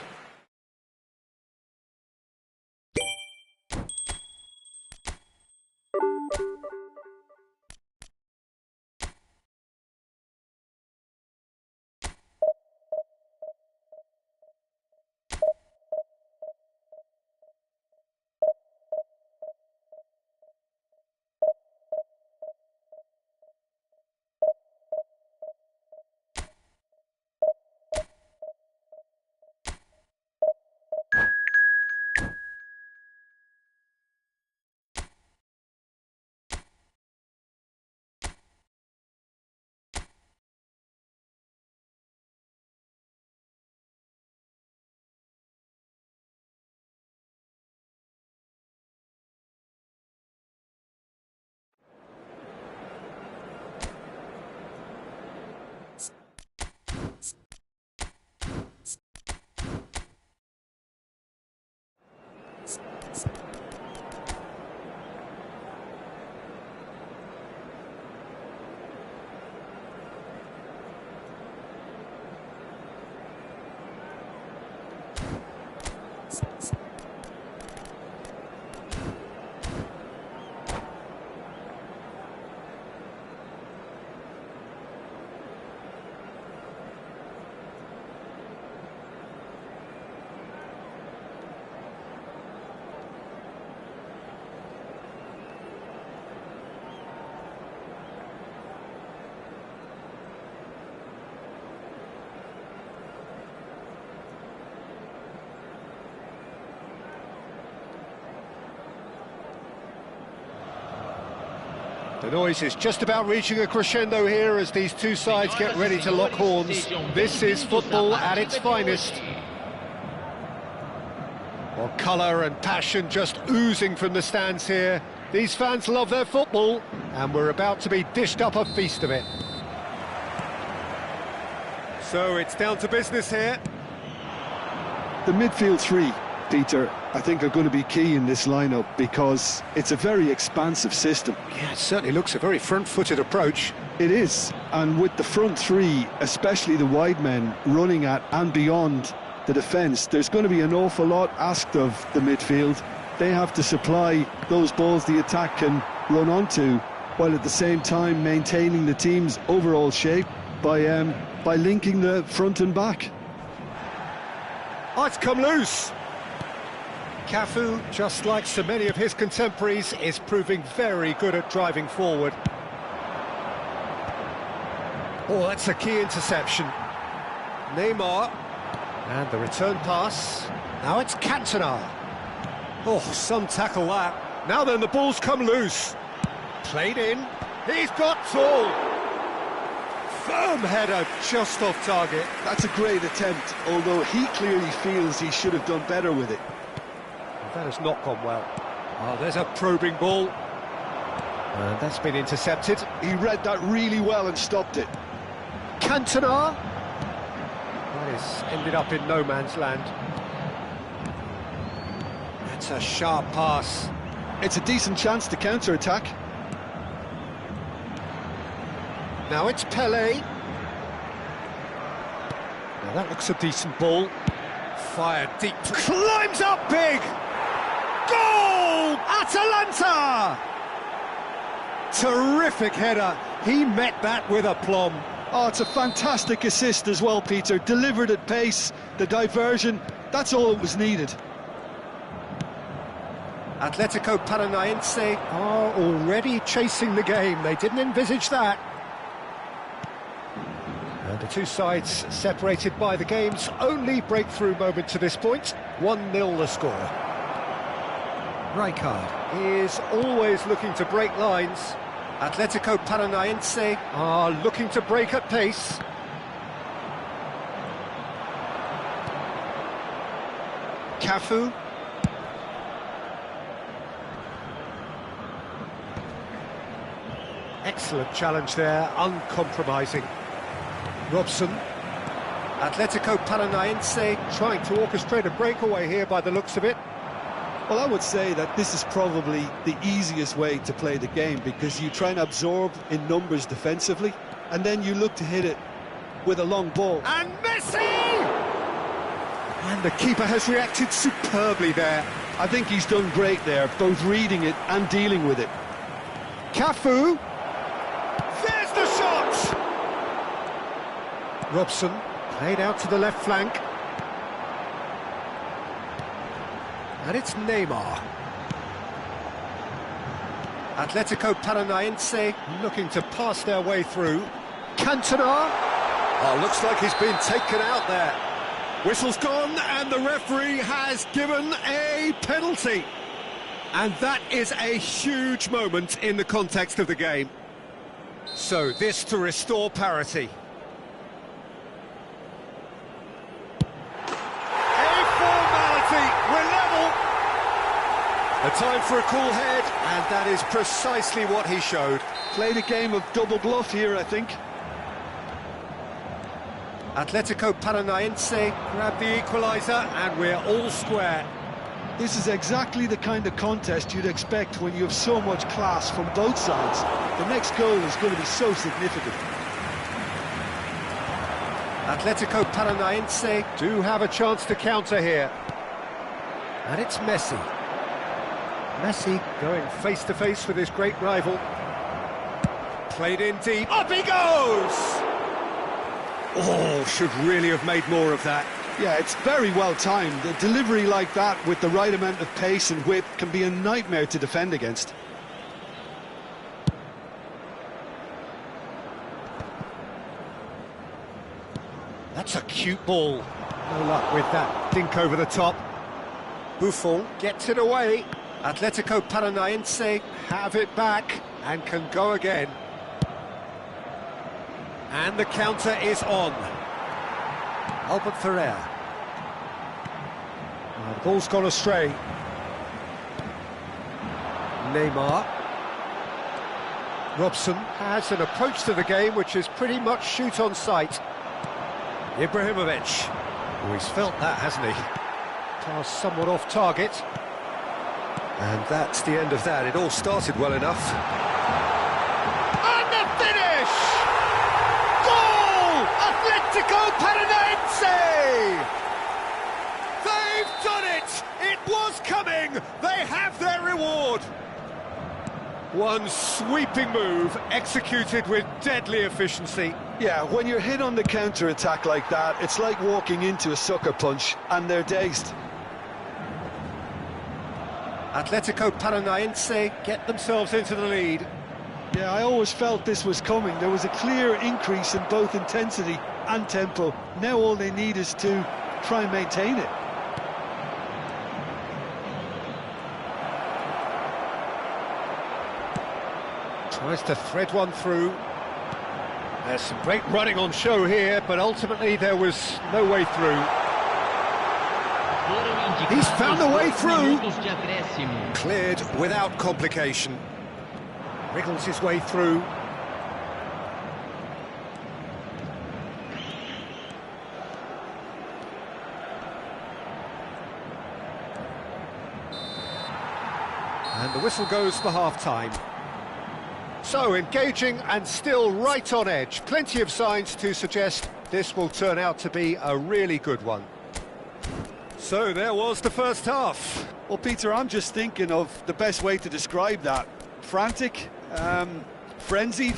S1: The noise is just about reaching a crescendo here as these two sides get ready to lock horns. This is football at its finest. Well, colour and passion just oozing from the stands here. These fans love their football, and we're about to be dished up a feast of it. So it's down to business here.
S2: The midfield three, Peter, I think are going to be key in this lineup because it's a very expansive system.
S1: Yeah, it certainly looks a very front-footed approach.
S2: It is, and with the front three, especially the wide men, running at and beyond the defence, there's going to be an awful lot asked of the midfield. They have to supply those balls the attack can run onto, while at the same time maintaining the team's overall shape by linking the front and back.
S1: Oh, it's come loose. Cafu, just like so many of his contemporaries, is proving very good at driving forward. Oh, that's a key interception. Neymar. And the return pass. Now it's Cantona. Oh, some tackle that. Now then, the ball's come loose. Played in. He's got tall. Firm header, just off target.
S2: That's a great attempt, although he clearly feels he should have done better with it.
S1: That has not gone well. Oh, there's a probing ball. And that's been intercepted.
S2: He read that really well and stopped it.
S1: Cantona. That is ended up in no man's land. That's a sharp pass.
S2: It's a decent chance to counter-attack.
S1: Now it's Pele. Now that looks a decent ball. Fired deep. Climbs up big! Goal! Atalanta! Terrific header. He met that with aplomb.
S2: Oh, it's a fantastic assist as well, Peter. Delivered at pace, the diversion, that's all that was needed.
S1: Atletico Paranaense are already chasing the game. They didn't envisage that. And the two sides separated by the game's only breakthrough moment to this point. 1-0 the score. Rijkaard is always looking to break lines. Atletico Paranaense are looking to break at pace. Cafu. Excellent challenge there, uncompromising. Robson. Atletico Paranaense trying to orchestrate a breakaway here by the looks of it.
S2: Well, I would say that this is probably the easiest way to play the game, because you try and absorb in numbers defensively, and then you look to hit it with a long ball.
S1: And Messi! And the keeper has reacted superbly there.
S2: I think he's done great there, both reading it and dealing with it.
S1: Cafu. There's the shot! Robson played out to the left flank. And it's Neymar. Atletico Paranaense looking to pass their way through. Cantona. Oh, looks like he's been taken out there. Whistle's gone and the referee has given a penalty. And that is a huge moment in the context of the game. So this to restore parity. A time for a cool head, and that is precisely what he showed.
S2: Played a game of double bluff here, I think.
S1: Atletico Paranaense grabbed the equaliser, and we're all square.
S2: This is exactly the kind of contest you'd expect when you have so much class from both sides. The next goal is going to be so significant.
S1: Atletico Paranaense do have a chance to counter here. And it's Messi. Messi going face-to-face with his great rival. Played in deep. Up he goes! Oh, should really have made more of that.
S2: Yeah, it's very well timed. A delivery like that with the right amount of pace and whip can be a nightmare to defend against.
S1: That's a cute ball. No luck with that dink over the top. Buffon gets it away. Atletico Paranaense have it back and can go again. And the counter is on. Albert Ferrer. The ball's gone astray. Neymar. Robson has an approach to the game which is pretty much shoot on sight. Ibrahimovic. Oh, he's felt that, hasn't he? Pass somewhat off target. And that's the end of that. It all started well enough. And the finish! Goal! Atletico Paranaense! They've done it! It was coming! They have their reward! One sweeping move, executed with deadly efficiency.
S2: Yeah, when you're hit on the counter-attack like that, it's like walking into a sucker punch, and they're dazed.
S1: Atletico Paranaense get themselves into the lead.
S2: Yeah, I always felt this was coming. There was a clear increase in both intensity and tempo. Now all they need is to try and maintain it.
S1: Tries to thread one through. There's some great running on show here, but ultimately there was no way through. He's found a way through. Cleared without complication. Wriggles his way through. And the whistle goes for half-time. So, engaging and still right on edge. Plenty of signs to suggest this will turn out to be a really good one. So, there was the first half.
S2: Well, Peter, I'm just thinking of the best way to describe that. Frantic, frenzied.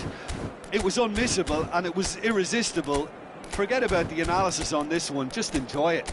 S2: It was unmissable and it was irresistible. Forget about the analysis on this one, just enjoy it.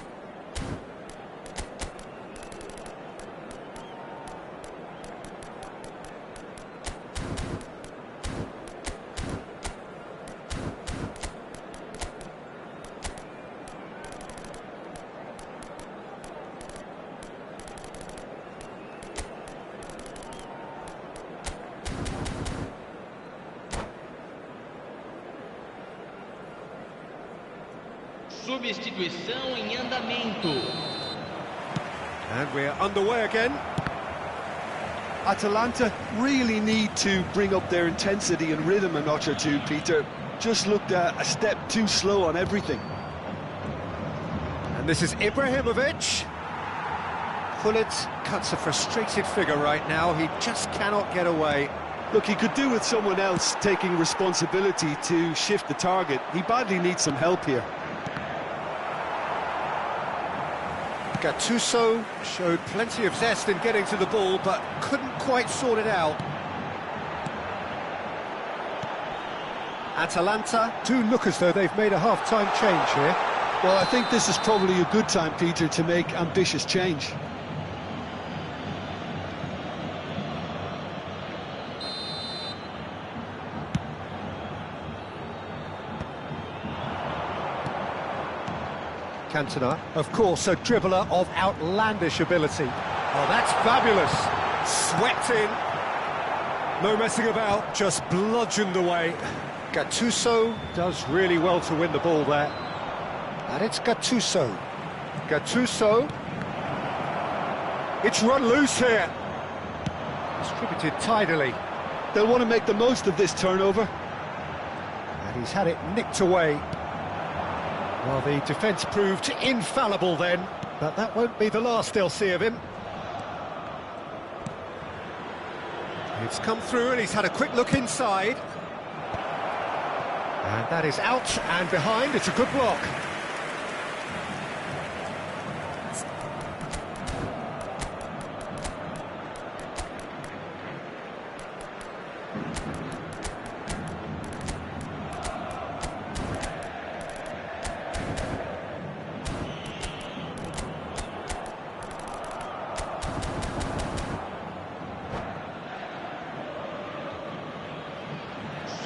S4: Substituição em andamento.
S1: And we're underway again.
S2: Atalanta really need to bring up their intensity and rhythm a notch or two, Peter. Just looked a step too slow on everything.
S1: And this is Ibrahimovic. Gullit cuts a frustrated figure right now. He just cannot get away.
S2: Look, he could do with someone else taking responsibility to shift the target. He badly needs some help here.
S1: Gattuso showed plenty of zest in getting to the ball, but couldn't quite sort it out. Atalanta do look as though they've made a half-time change here.
S2: Well, I think this is probably a good time, Peter, to make ambitious change.
S1: Cantona, of course, a dribbler of outlandish ability. Oh, that's fabulous. Swept in. No messing about, just bludgeoned away. Gattuso does really well to win the ball there. And it's Gattuso. Gattuso. It's run loose here. Distributed tidily.
S2: They'll want to make the most of this turnover.
S1: And he's had it nicked away. Well, the defence proved infallible then, but that won't be the last they'll see of him. It's come through and he's had a quick look inside. And that is out and behind. It's a good block.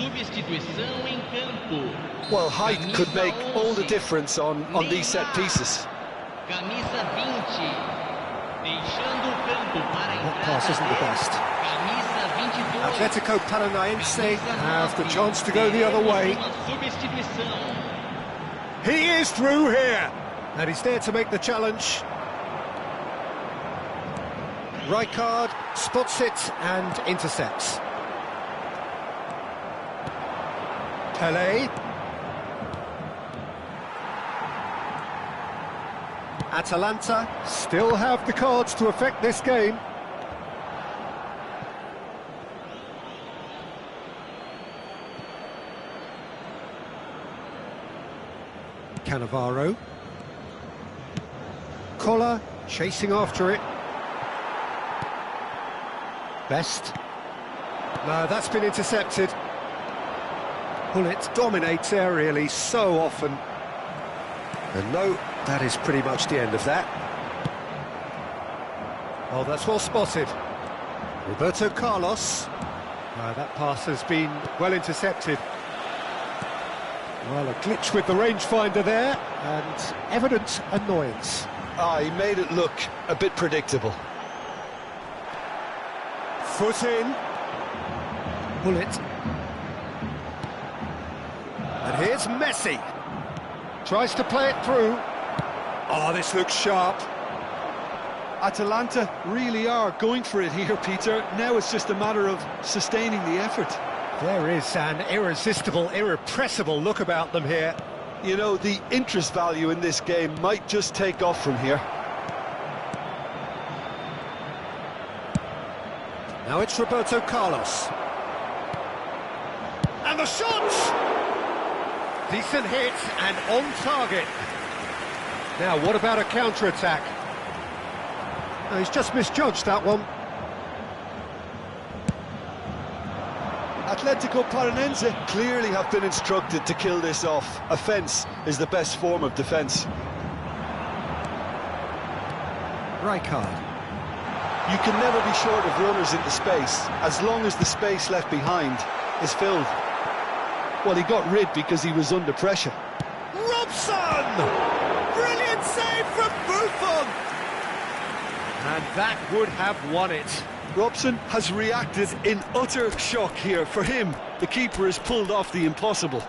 S4: Substituição em campo.
S2: Well, height could make all the difference on these set pieces.
S4: Camisa 20. Deixando o campo para a
S1: That pass isn't the best.
S4: Camisa 22.
S1: Atletico Paranaense have the chance to go the other way.
S4: Substituição.
S1: He is through here, and he's there to make the challenge. Rijkaard spots it and intercepts. Pelé. Atalanta still have the cards to affect this game. Cannavaro. Collar chasing after it. Best. No, that's been intercepted. Gullit dominates aerially so often. And no, that is pretty much the end of that. Oh, that's well spotted. Roberto Carlos. That pass has been well intercepted. Well, a glitch with the rangefinder there, and evident annoyance.
S2: He made it look a bit predictable.
S1: Foot in. Bullet. And here's Messi. Tries to play it through. Oh, this looks sharp.
S2: Atalanta really are going for it here, Peter. Now it's just a matter of sustaining the effort.
S1: There is an irresistible, irrepressible look about them here.
S2: You know, the interest value in this game might just take off from here.
S1: Now it's Roberto Carlos. And the shot! Decent hit and on target. Now, what about a counter-attack? No, he's just misjudged that one.
S2: Atletico Paranense clearly have been instructed to kill this off. Offence is the best form of defence.
S1: Rijkaard.
S2: You can never be short of runners into space, as long as the space left behind is filled. Well, he got rid because he was under pressure.
S1: Robson! Brilliant save from Buffon! And that would have won it.
S2: Robson has reacted in utter shock here. For him, the keeper has pulled off the impossible.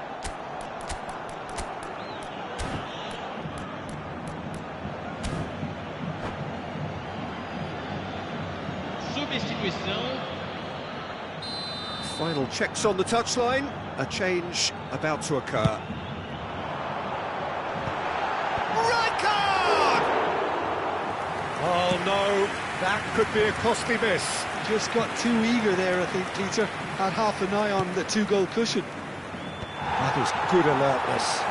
S4: Substituição.
S1: Final checks on the touchline. A change about to occur. Rijkaard! Oh no, that could be a costly miss.
S2: Just got too eager there, I think, Peter. Had half an eye on the two-goal cushion.
S1: That is good alertness.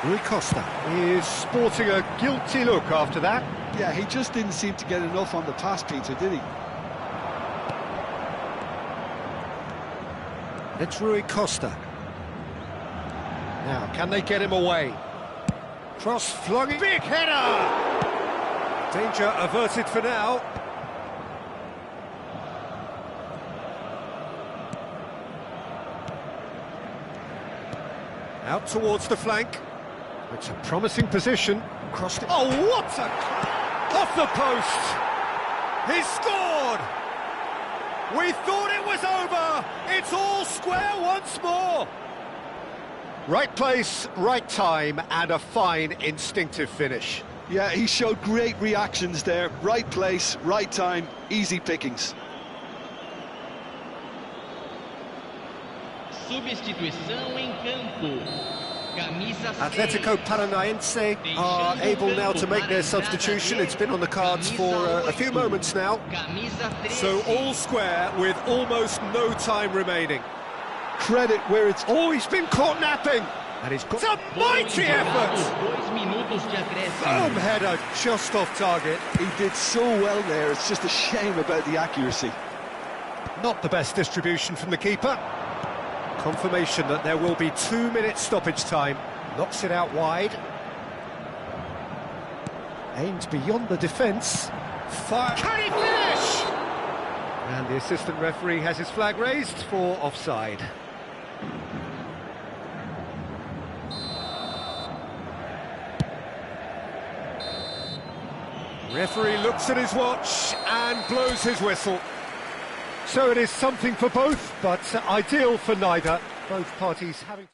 S1: Rui Costa is sporting a guilty look after that.
S2: Yeah, he just didn't seem to get enough on the pass, Peter, did he?
S1: It's Rui Costa. Now, can they get him away? Cross flung, big header! Danger averted for now. Out towards the flank. It's a promising position. Crossed it. Oh, what a... Off the post! He scored! We thought it was over! It's all square once more! Right place, right time, and a fine instinctive finish.
S2: Yeah, he showed great reactions there. Right place, right time, easy pickings.
S4: Substituição em campo.
S1: Atletico Paranaense are able now to make their substitution. It's been on the cards for a few moments now. So all square with almost no time remaining.
S2: Credit where it's...
S1: Oh, he's been caught napping! And he's got a mighty effort! Boom header just off target.
S2: He did so well there, it's just a shame about the accuracy.
S1: Not the best distribution from the keeper. Confirmation that there will be 2 minutes stoppage time. Knocks it out wide. Aimed beyond the defence. Fire. Can he finish? And the assistant referee has his flag raised for offside. Referee looks at his watch and blows his whistle. So it is something for both, but ideal for neither. Both parties having...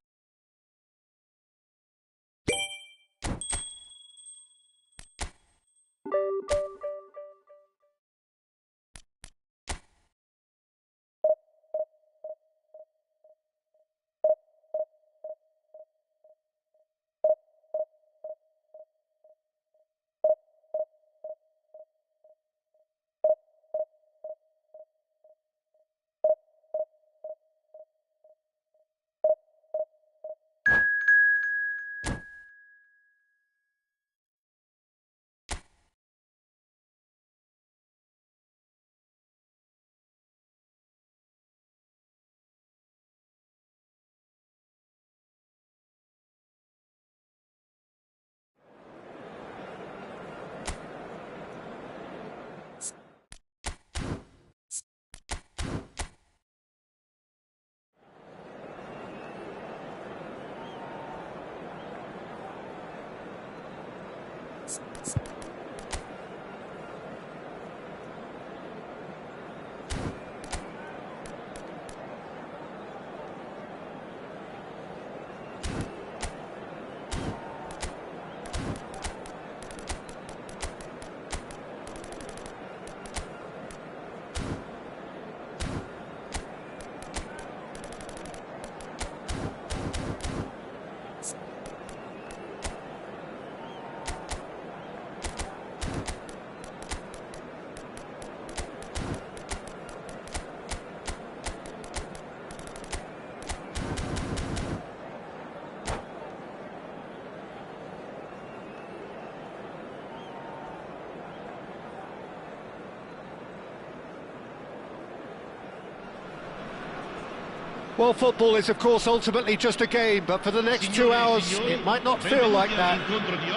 S1: Well, football is, of course, ultimately just a game, but for the next 2 hours, it might not feel like that.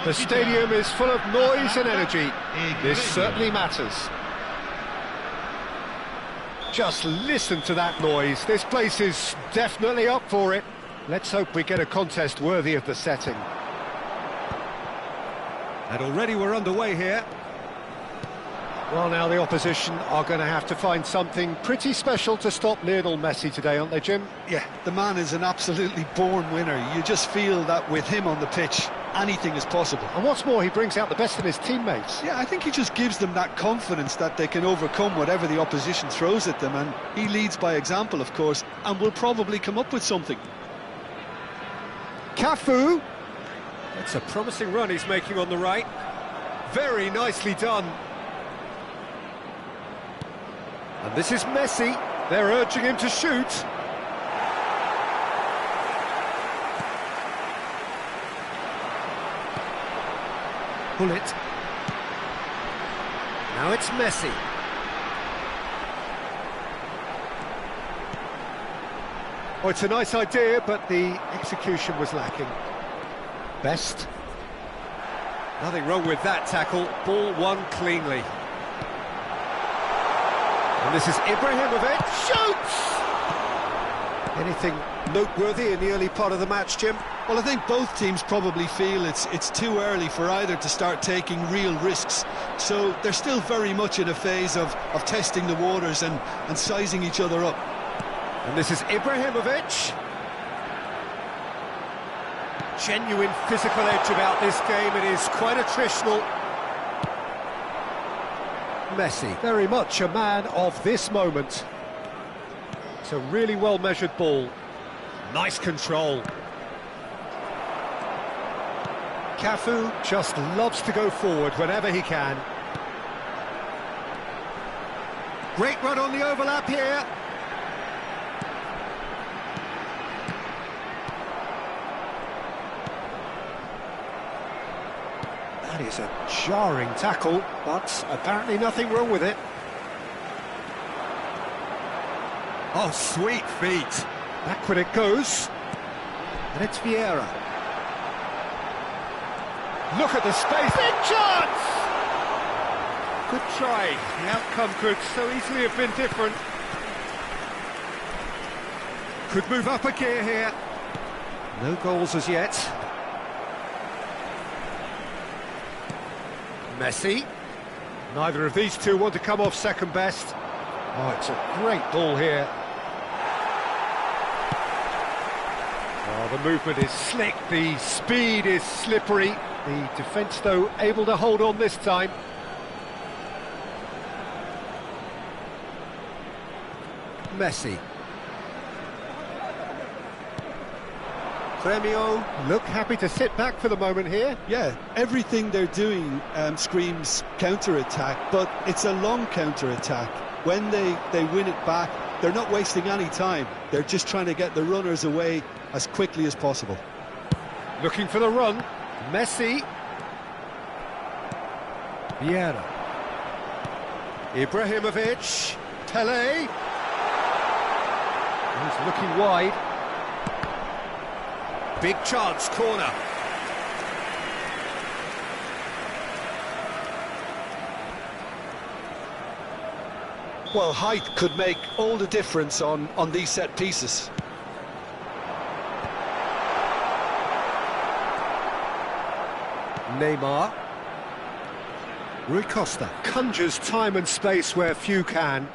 S1: The stadium is full of noise and energy. This certainly matters. Just listen to that noise. This place is definitely up for it. Let's hope we get a contest worthy of the setting. And already we're underway here. Well, now the opposition are going to have to find something pretty special to stop Lionel Messi today, aren't they, Jim?
S2: Yeah, the man is an absolutely born winner. You just feel that with him on the pitch, anything is possible.
S1: And what's more, he brings out the best in his teammates.
S2: Yeah, I think he just gives them that confidence that they can overcome whatever the opposition throws at them, and he leads by example, of course, and will probably come up with something.
S1: Cafu. That's a promising run he's making on the right. Very nicely done. And this is Messi. They're urging him to shoot. Pull it. Now it's Messi. Oh, it's a nice idea, but the execution was lacking. Best. Nothing wrong with that tackle. Ball won cleanly. And this is Ibrahimovic. Shoots! Anything noteworthy in the early part of the match, Jim?
S2: Well, I think both teams probably feel it's too early for either to start taking real risks. So they're still very much in a phase of testing the waters and sizing each other up.
S1: And this is Ibrahimovic. Genuine physical edge about this game. It is quite attritional. Messi, very much a man of this moment. It's a really well-measured ball. Nice control. Cafu just loves to go forward whenever he can. Great run on the overlap here. That is a jarring tackle, but apparently nothing wrong with it. Oh, sweet feet. Backward it goes. And it's Vieira. Look at the space. Big chance! Good try. The outcome could so easily have been different. Could move up a gear here. No goals as yet. Messi. Neither of these two want to come off second best. Oh, it's a great ball here. Oh, the movement is slick, the speed is slippery. The defence, though, able to hold on this time. Messi. Premio look happy to sit back for the moment here.
S2: Yeah, everything they're doing screams counter-attack, but it's a long counter-attack. When they win it back, they're not wasting any time. They're just trying to get the runners away as quickly as possible.
S1: Looking for the run. Messi. Vieira. Ibrahimovic. Pele. He's looking wide. Big chance, corner.
S2: Well, height could make all the difference on these set pieces.
S1: Neymar. Rui Costa conjures time and space where few can.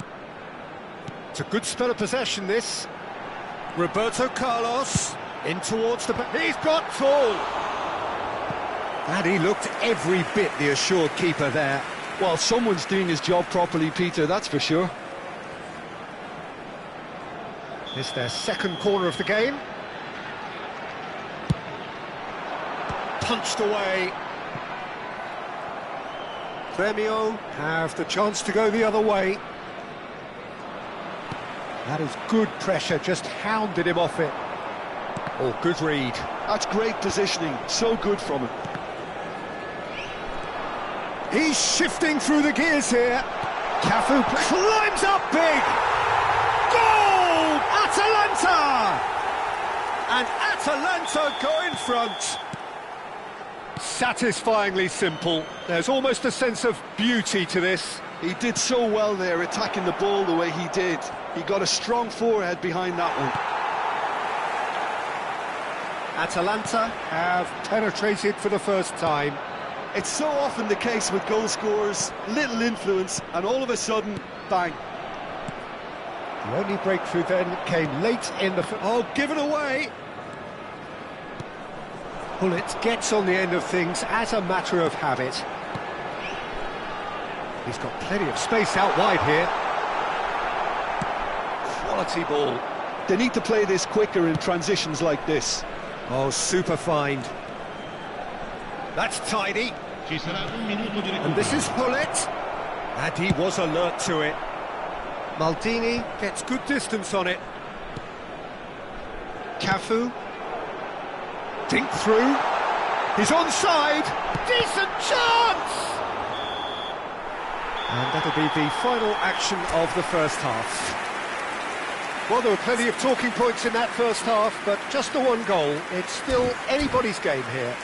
S1: It's a good spell of possession, this. Roberto Carlos in towards the back. He's got full. And he looked every bit the assured keeper there.
S2: Well, someone's doing his job properly, Peter, that's for sure.
S1: It's their second corner of the game. Punched away. Gremio have the chance to go the other way. That is good pressure, just hounded him off it. Oh, good read.
S2: That's great positioning, so good from him.
S1: He's shifting through the gears here. Cafu climbs up big. Goal! Atalanta! And Atalanta go in front. Satisfyingly simple. There's almost a sense of beauty to this.
S2: He did so well there, attacking the ball the way he did. He got a strong forehead behind that one.
S1: Atalanta have penetrated for the first time.
S2: It's so often the case with goal scorers, little influence, and all of a sudden, bang.
S1: The only breakthrough then came late in the... Oh, given away! Bullet gets on the end of things as a matter of habit. He's got plenty of space out wide here. Quality ball.
S2: They need to play this quicker in transitions like this.
S1: Oh, super find. That's tidy. And this is Hullet. And he was alert to it. Maldini gets good distance on it. Cafu. Think through. He's onside. Decent chance! And that'll be the final action of the first half. Well, there were plenty of talking points in that first half, but just the one goal. It's still anybody's game here.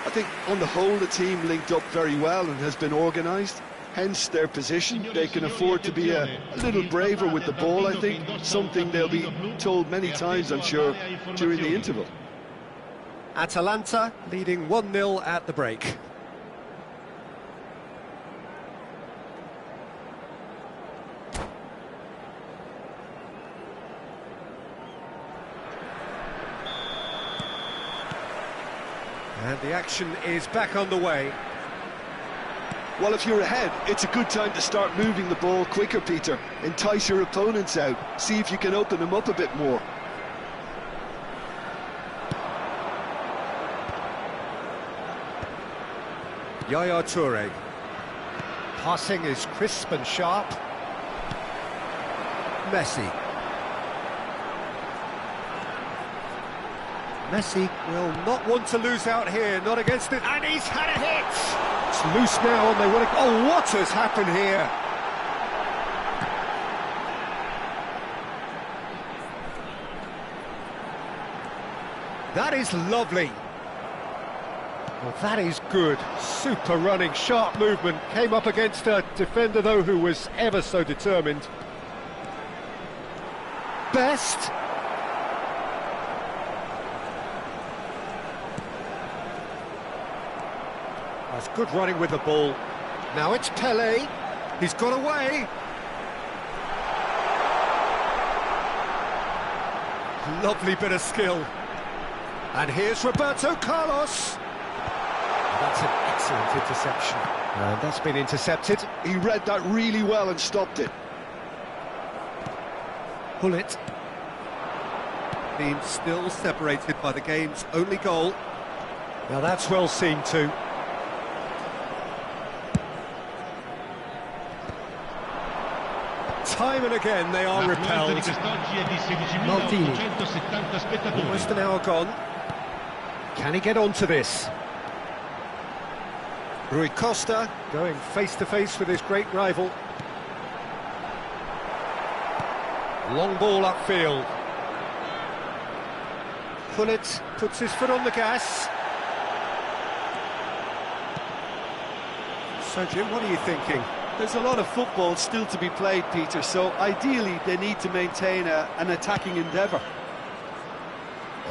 S2: I think on the whole the team linked up very well and has been organised, hence their position. They can afford to be a little braver with the ball, I think, something they'll be told many times, I'm sure, during the interval.
S1: Atalanta leading 1-0 at the break. And the action is back underway.
S2: Well, if you're ahead, it's a good time to start moving the ball quicker, Peter. Entice your opponents out. See if you can open them up a bit more.
S1: Yaya Toure. Passing is crisp and sharp. Messi. Messi will not want to lose out here, not against it, and he's had a hit! It's loose now, and they want to... Oh, what has happened here? That is lovely. Well, that is good. Super running, sharp movement. Came up against a defender, though, who was ever so determined. Best... That's good running with the ball. Now it's Pele. He's got away. Lovely bit of skill. And here's Roberto Carlos. That's an excellent interception. And that's been intercepted.
S2: He read that really well and stopped it.
S1: Hullet. Being still separated by the game's only goal. Now that's well seen too. Time and again they are repelled. Maldini. Almost an hour gone. Can he get onto this? Rui Costa going face-to-face with his great rival. Long ball upfield. Hullet puts his foot on the gas. So, Jim, what are you thinking?
S2: There's a lot of football still to be played, Peter, so ideally they need to maintain an attacking endeavour.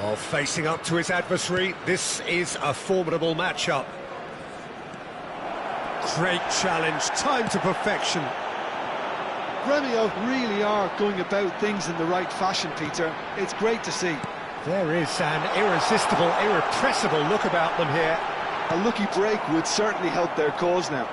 S1: Oh, facing up to his adversary, this is a formidable matchup. Great challenge, time to perfection.
S2: Gremio really are going about things in the right fashion, Peter. It's great to see.
S1: There is an irresistible, irrepressible look about them here.
S2: A lucky break would certainly help their cause now.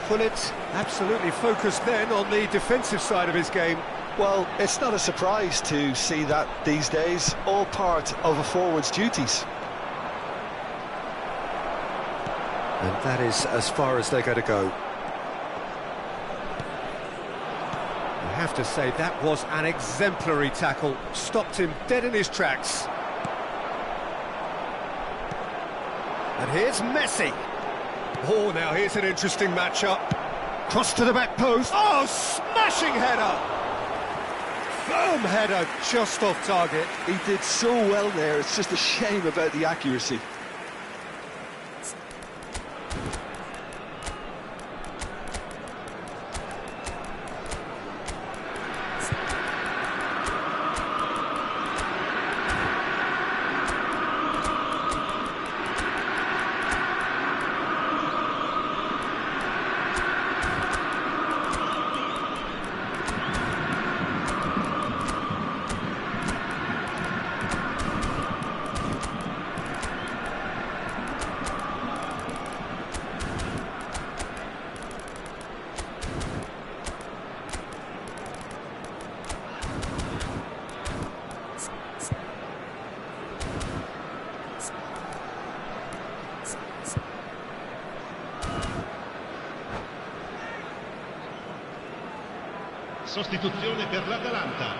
S1: Pullet absolutely focused then on the defensive side of his game.
S2: Well, it's not a surprise to see that these days, all part of a forward's duties.
S1: And that is as far as they're going to go. I have to say, that was an exemplary tackle. Stopped him dead in his tracks. And here's Messi. Oh, now here's an interesting matchup. Cross to the back post. Oh, smashing header! Firm header, just off target.
S2: He did so well there, it's just a shame about the accuracy.
S3: Sostituzione per l'Atalanta.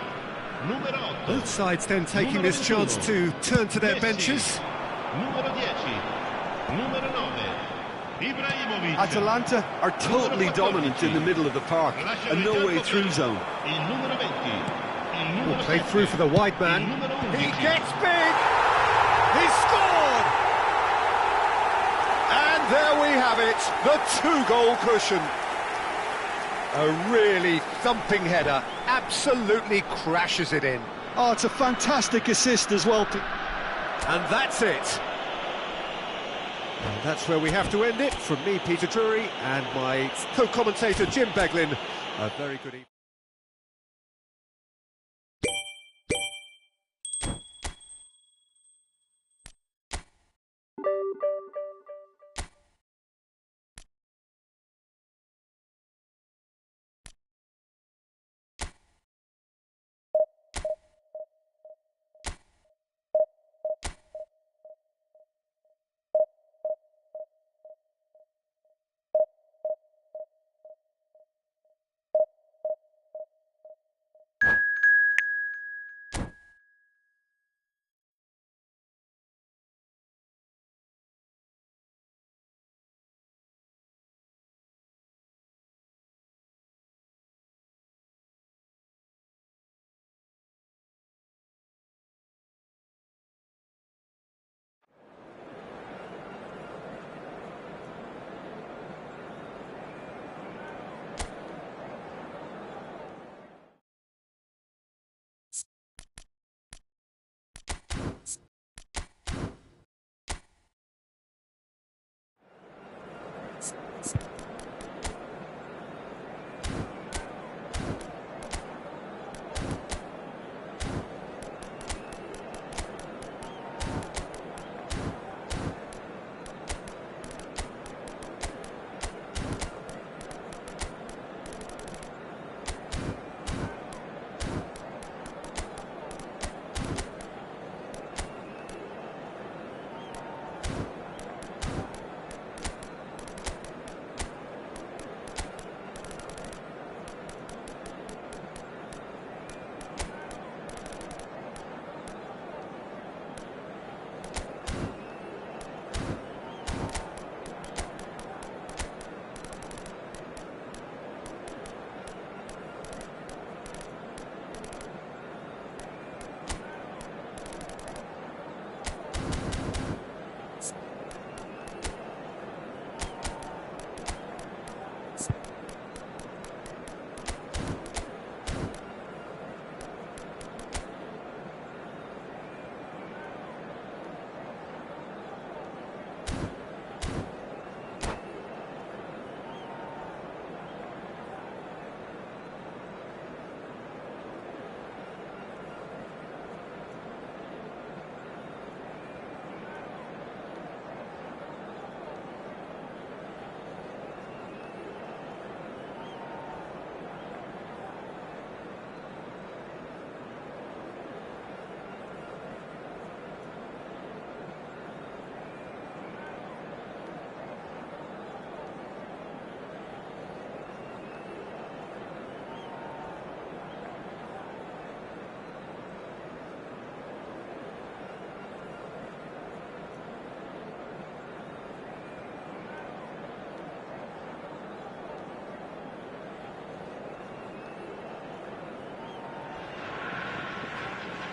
S3: Numero 8.
S1: Both sides then taking this chance to turn to their benches.
S3: Numero 10. Numero 9. Ibrahimovic.
S2: Atalanta are totally dominant in the middle of the park, a no-way through zone.
S3: Il numero 20. Il numero
S1: Played through for the wide man. He gets big! He scored! And there we have it, the two-goal cushion. A really thumping header, absolutely crashes it in.
S2: Oh, it's a fantastic assist as well.
S1: And that's it. And that's where we have to end it. From me, Peter Drury, and my co-commentator, Jim Beglin. A very good evening.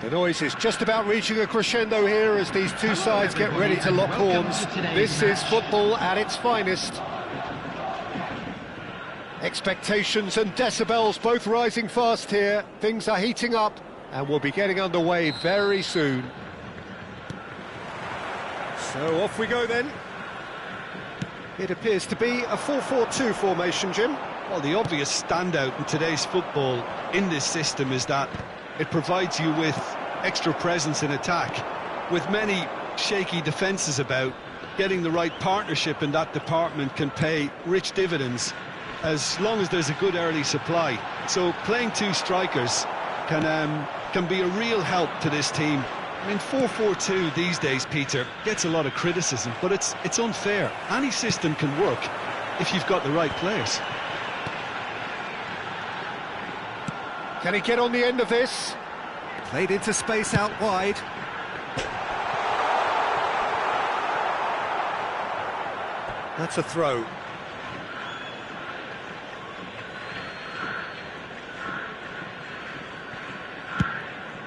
S1: The noise is just about reaching a crescendo here as these two sides get ready to lock horns. This is football at its finest. Expectations and decibels both rising fast here. Things are heating up and we'll be getting underway very soon. So off we go then. It appears to be a 4-4-2 formation, Jim.
S2: Well, the obvious standout in today's football in this system is that it provides you with extra presence in attack. With many shaky defences about, getting the right partnership in that department can pay rich dividends as long as there's a good early supply. So playing two strikers can be a real help to this team. I mean, 4-4-2 these days, Peter, gets a lot of criticism, but it's unfair. Any system can work if you've got the right players.
S1: Can he get on the end of this? Played into space out wide. That's a throw.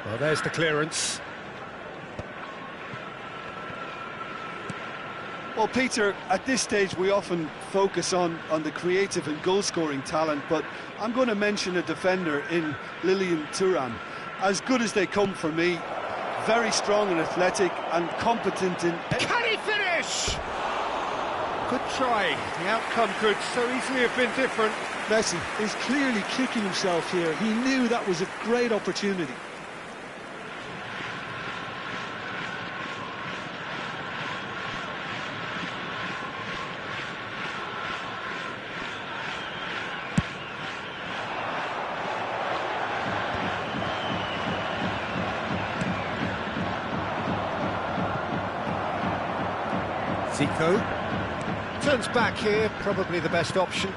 S1: Well, there's the clearance.
S2: Well, Peter, at this stage we often focus on the creative and goal-scoring talent, but I'm going to mention a defender in Lilian Thuram. As good as they come for me, very strong and athletic and competent in...
S1: Can he finish? Good try. The outcome could so easily have been different.
S2: Messi is clearly kicking himself here. He knew that was a great opportunity.
S1: Zico turns back here, probably the best option.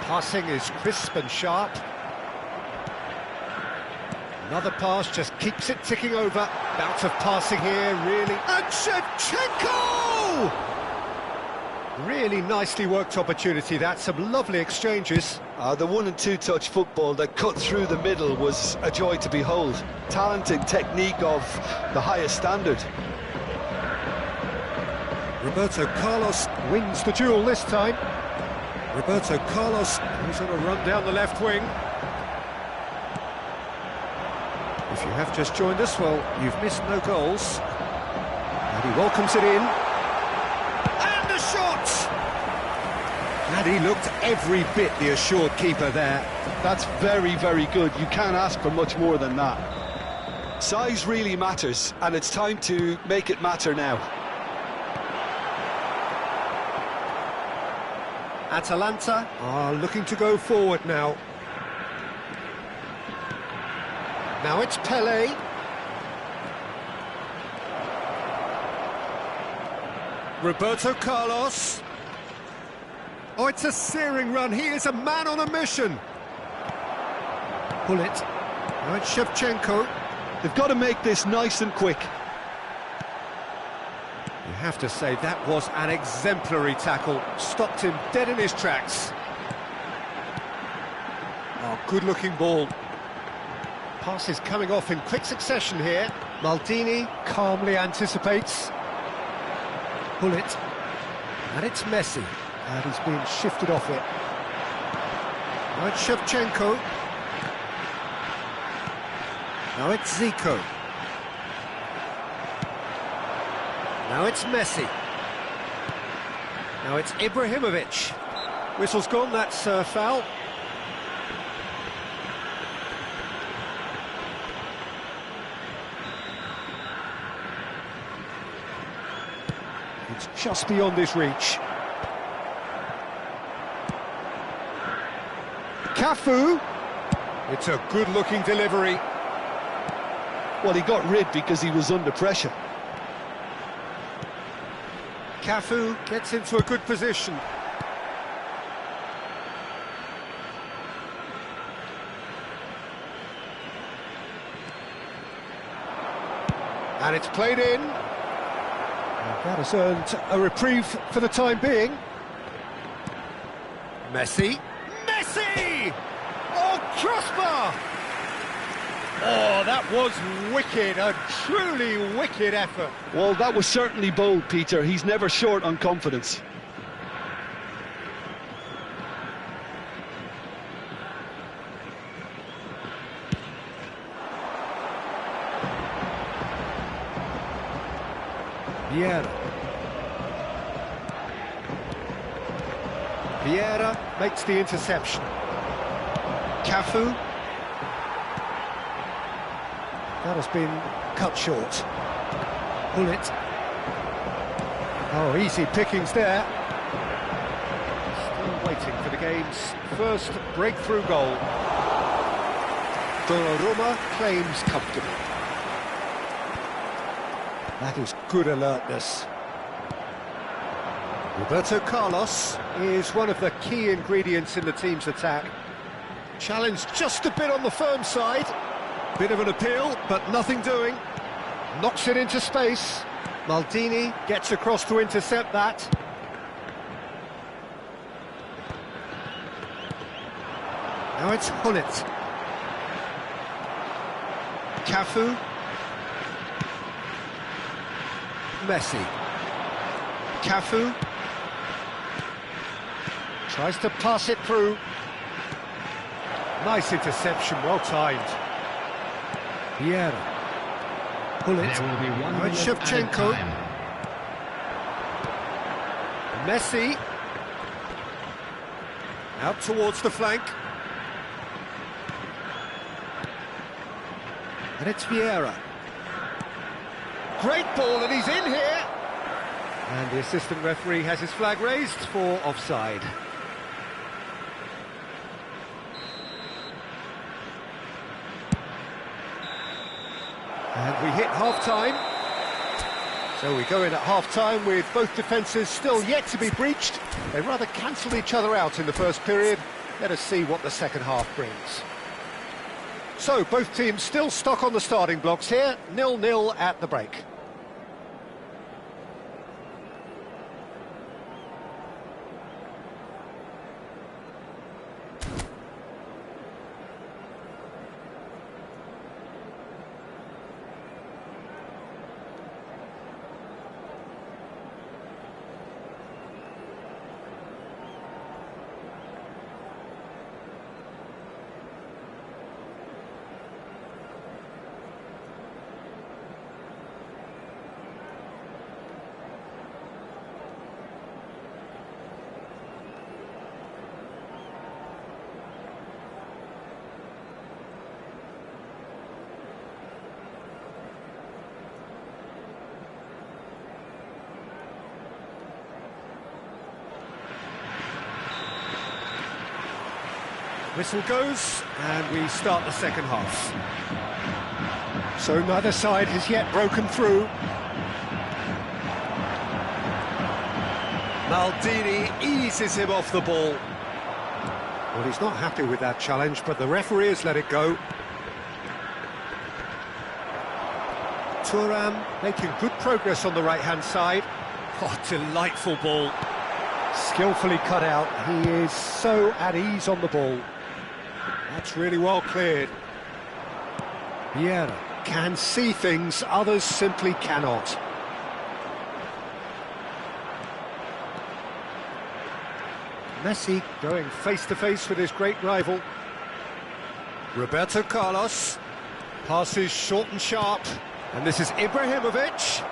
S1: Passing is crisp and sharp. Another pass just keeps it ticking over. Bout of passing here, really. And Shevchenko! Really nicely worked opportunity, that. Some lovely exchanges.
S2: The 1- and 2-touch football that cut through the middle was a joy to behold. Talented technique of the highest standard.
S1: Roberto Carlos wins the duel this time. Roberto Carlos, who's on a run down the left wing. If you have just joined us, well, you've missed no goals. And he welcomes it in. And the shot! And he looked every bit the assured keeper there.
S2: That's very, very good. You can't ask for much more than that. Size really matters, and it's time to make it matter now.
S1: Atalanta are looking to go forward now. Now it's Pelé. Roberto Carlos. Oh, it's a searing run. He is a man on a mission. Pull it. Now it's Shevchenko.
S2: They've got to make this nice and quick.
S1: You have to say that was an exemplary tackle. Stopped him dead in his tracks. Oh, good-looking ball. Pass is coming off in quick succession here. Maldini calmly anticipates. Pull it. And it's Messi. And he's being shifted off it. Now it's Shevchenko. Now it's Zico. Now it's Messi. Now it's Ibrahimovic. Whistle's gone, that's foul. It's just beyond his reach. Cafu. It's a good-looking delivery.
S2: Well, he got rid because he was under pressure.
S1: Cafu gets into a good position. And it's played in. And that has earned a reprieve for the time being. Messi. Messi! Oh, cross crossbar! Oh, that was wicked, a truly wicked effort.
S2: Well, that was certainly bold, Peter. He's never short on confidence.
S1: Vieira makes the interception. Cafu. That has been cut short. Bullet. Oh, easy pickings there. Still waiting for the game's first breakthrough goal. Donnarumma claims comfortably. That is good alertness. Roberto Carlos is one of the key ingredients in the team's attack. Challenged just a bit on the firm side. Bit of an appeal, but nothing doing. Knocks it into space. Maldini gets across to intercept that. Now it's Hullet. Cafu. Messi. Cafu. Tries to pass it through. Nice interception, well timed. Vieira. Bullet.
S3: There will be 1 minute
S1: Shevchenko.
S3: added time.
S1: Messi. Out towards the flank. And it's Vieira. Great ball, and he's in here. And the assistant referee has his flag raised for offside. And we hit half-time. So we go in at half-time with both defences still yet to be breached. They rather cancelled each other out in the first period. Let us see what the second half brings. So both teams still stuck on the starting blocks here, 0-0 at the break. Whistle goes, and we start the second half. So neither side has yet broken through. Maldini eases him off the ball. Well, he's not happy with that challenge, but the referee has let it go. Thuram making good progress on the right-hand side. Oh, delightful ball. Skillfully cut out. He is so at ease on the ball. That's really well cleared. Vieira can see things others simply cannot. Messi going face-to-face with his great rival. Roberto Carlos passes short and sharp, and this is Ibrahimovic.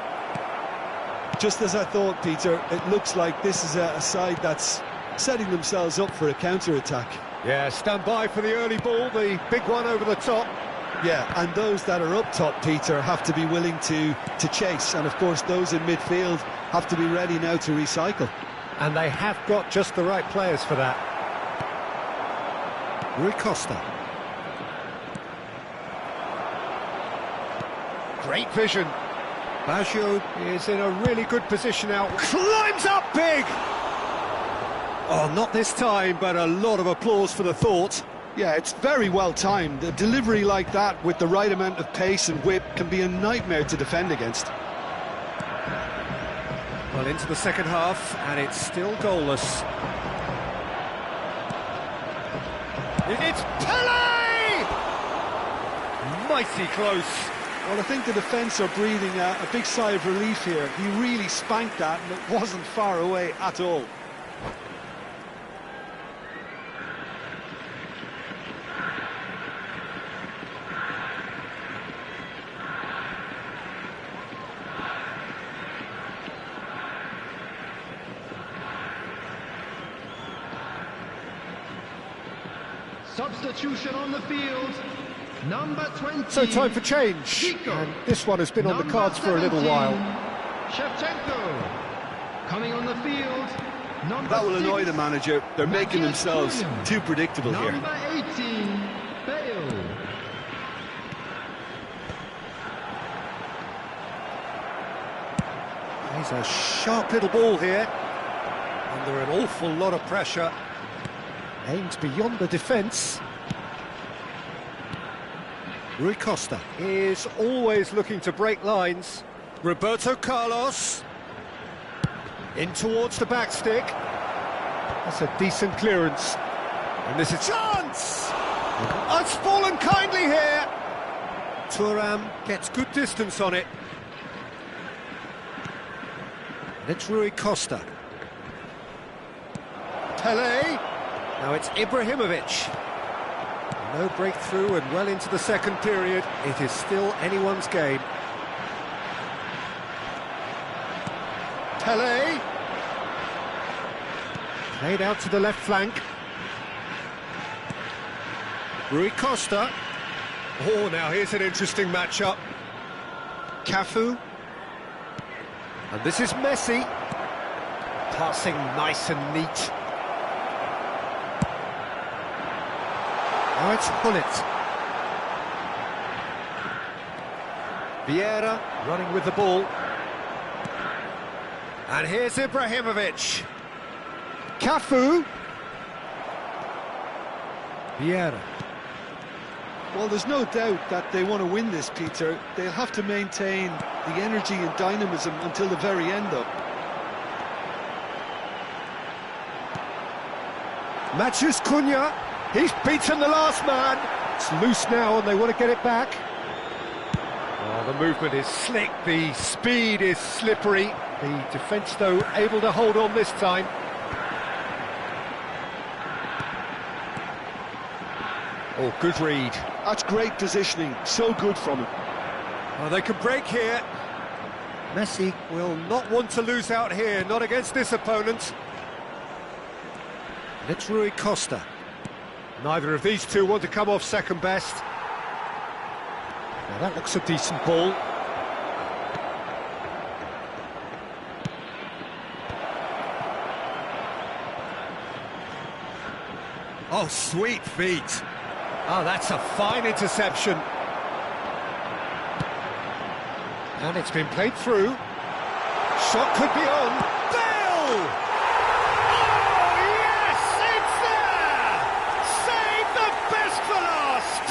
S2: Just as I thought, Peter, it looks like this is a side that's setting themselves up for a counter-attack.
S1: Yeah, stand by for the early ball, the big one over the top.
S2: Yeah, and those that are up top, Peter, have to be willing to chase, and of course those in midfield have to be ready now to recycle.
S1: And they have got just the right players for that. Rui Costa. Great vision. Baggio is in a really good position now. Climbs up big! Oh, not this time, but a lot of applause for the thought.
S2: Yeah, it's very well timed. A delivery like that with the right amount of pace and whip can be a nightmare to defend against.
S1: Well, into the second half, and it's still goalless. It's Pele! mighty close.
S2: Well, I think the defence are breathing a big sigh of relief here. He really spanked that, and it wasn't far away at all.
S5: Substitution on the field, number 20.
S1: So time for change.
S5: Chico.
S1: And this one has been on the cards for a little
S5: 17,
S1: while.
S5: Shevchenko. Coming on the field, number
S2: That will
S5: 6,
S2: annoy the manager. They're making themselves
S5: Williams.
S2: too predictable here.
S5: Number 18, Bale.
S1: He's a sharp little ball here. Under an awful lot of pressure. Aims beyond the defence. Rui Costa is always looking to break lines. Roberto Carlos. In towards the back stick. That's a decent clearance. And this is chance! Oh, it's fallen kindly here. Thuram gets good distance on it. And it's Rui Costa. Pele. Now it's Ibrahimovic. No breakthrough and well into the second period. It is still anyone's game. Pele. Played out to the left flank. Rui Costa. Oh, now here's an interesting matchup. Cafu. And this is Messi. Passing nice and neat. Now it's Hullet. Vieira running with the ball. And here's Ibrahimovic. Cafu. Vieira.
S2: Well, there's no doubt that they want to win this, Peter. They'll have to maintain the energy and dynamism until the very end, though.
S1: Matthews Cunha. He's beaten the last man. It's loose now and they want to get it back. Oh, the movement is slick, the speed is slippery. The defence, though, able to hold on this time. Oh, good read.
S2: That's great positioning, so good from him.
S1: Oh, they can break here. Messi will not want to lose out here, not against this opponent. And it's Rui Costa. Neither of these two want to come off second best. Now that looks a decent ball. Oh, sweet feet. Oh, that's a fine interception. And it's been played through. Shot could be on. Bale! Oh, yes, it's there! Save the best for last!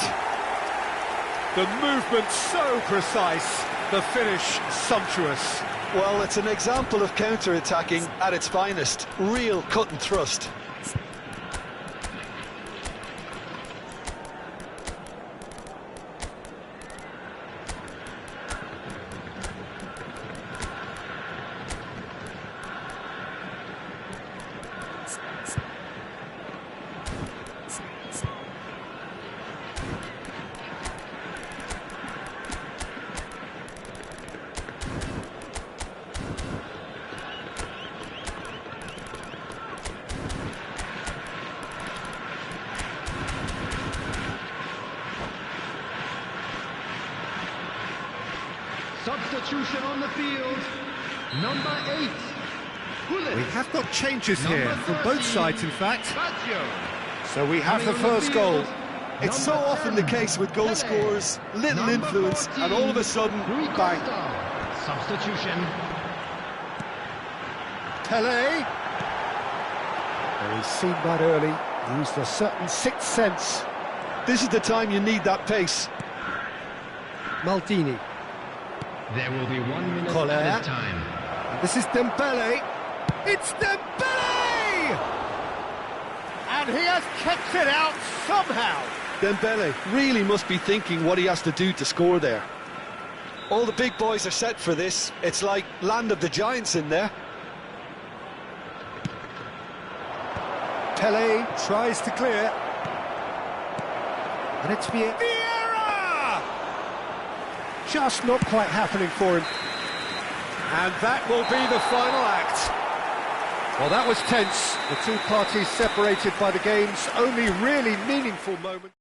S1: The movement so precise, the finish sumptuous.
S2: Well, it's an example of counter-attacking at its finest. Real cut and thrust.
S5: Substitution on the field, number 8.
S1: We have got changes here from both sides, in fact.
S5: Baggio.
S1: So we have the first goal.
S2: It's so often the case with goal scorers, little influence, and all of a sudden, bang.
S5: Substitution.
S1: Pele. Well, he's seen that early, used a certain sixth sense.
S2: This is the time you need that pace.
S1: Maldini.
S5: There will be 1 minute
S1: Collier.
S5: added time.
S1: And this is Dembele. It's Dembele! And he has kept it out somehow.
S2: Dembele really must be thinking what he has to do to score there. All the big boys are set for this. It's like land of the giants in there.
S1: Pele tries to clear. And it's Vieira! Just not quite happening for him. And that will be the final act. Well, that was tense. The two parties separated by the game's only really meaningful moment.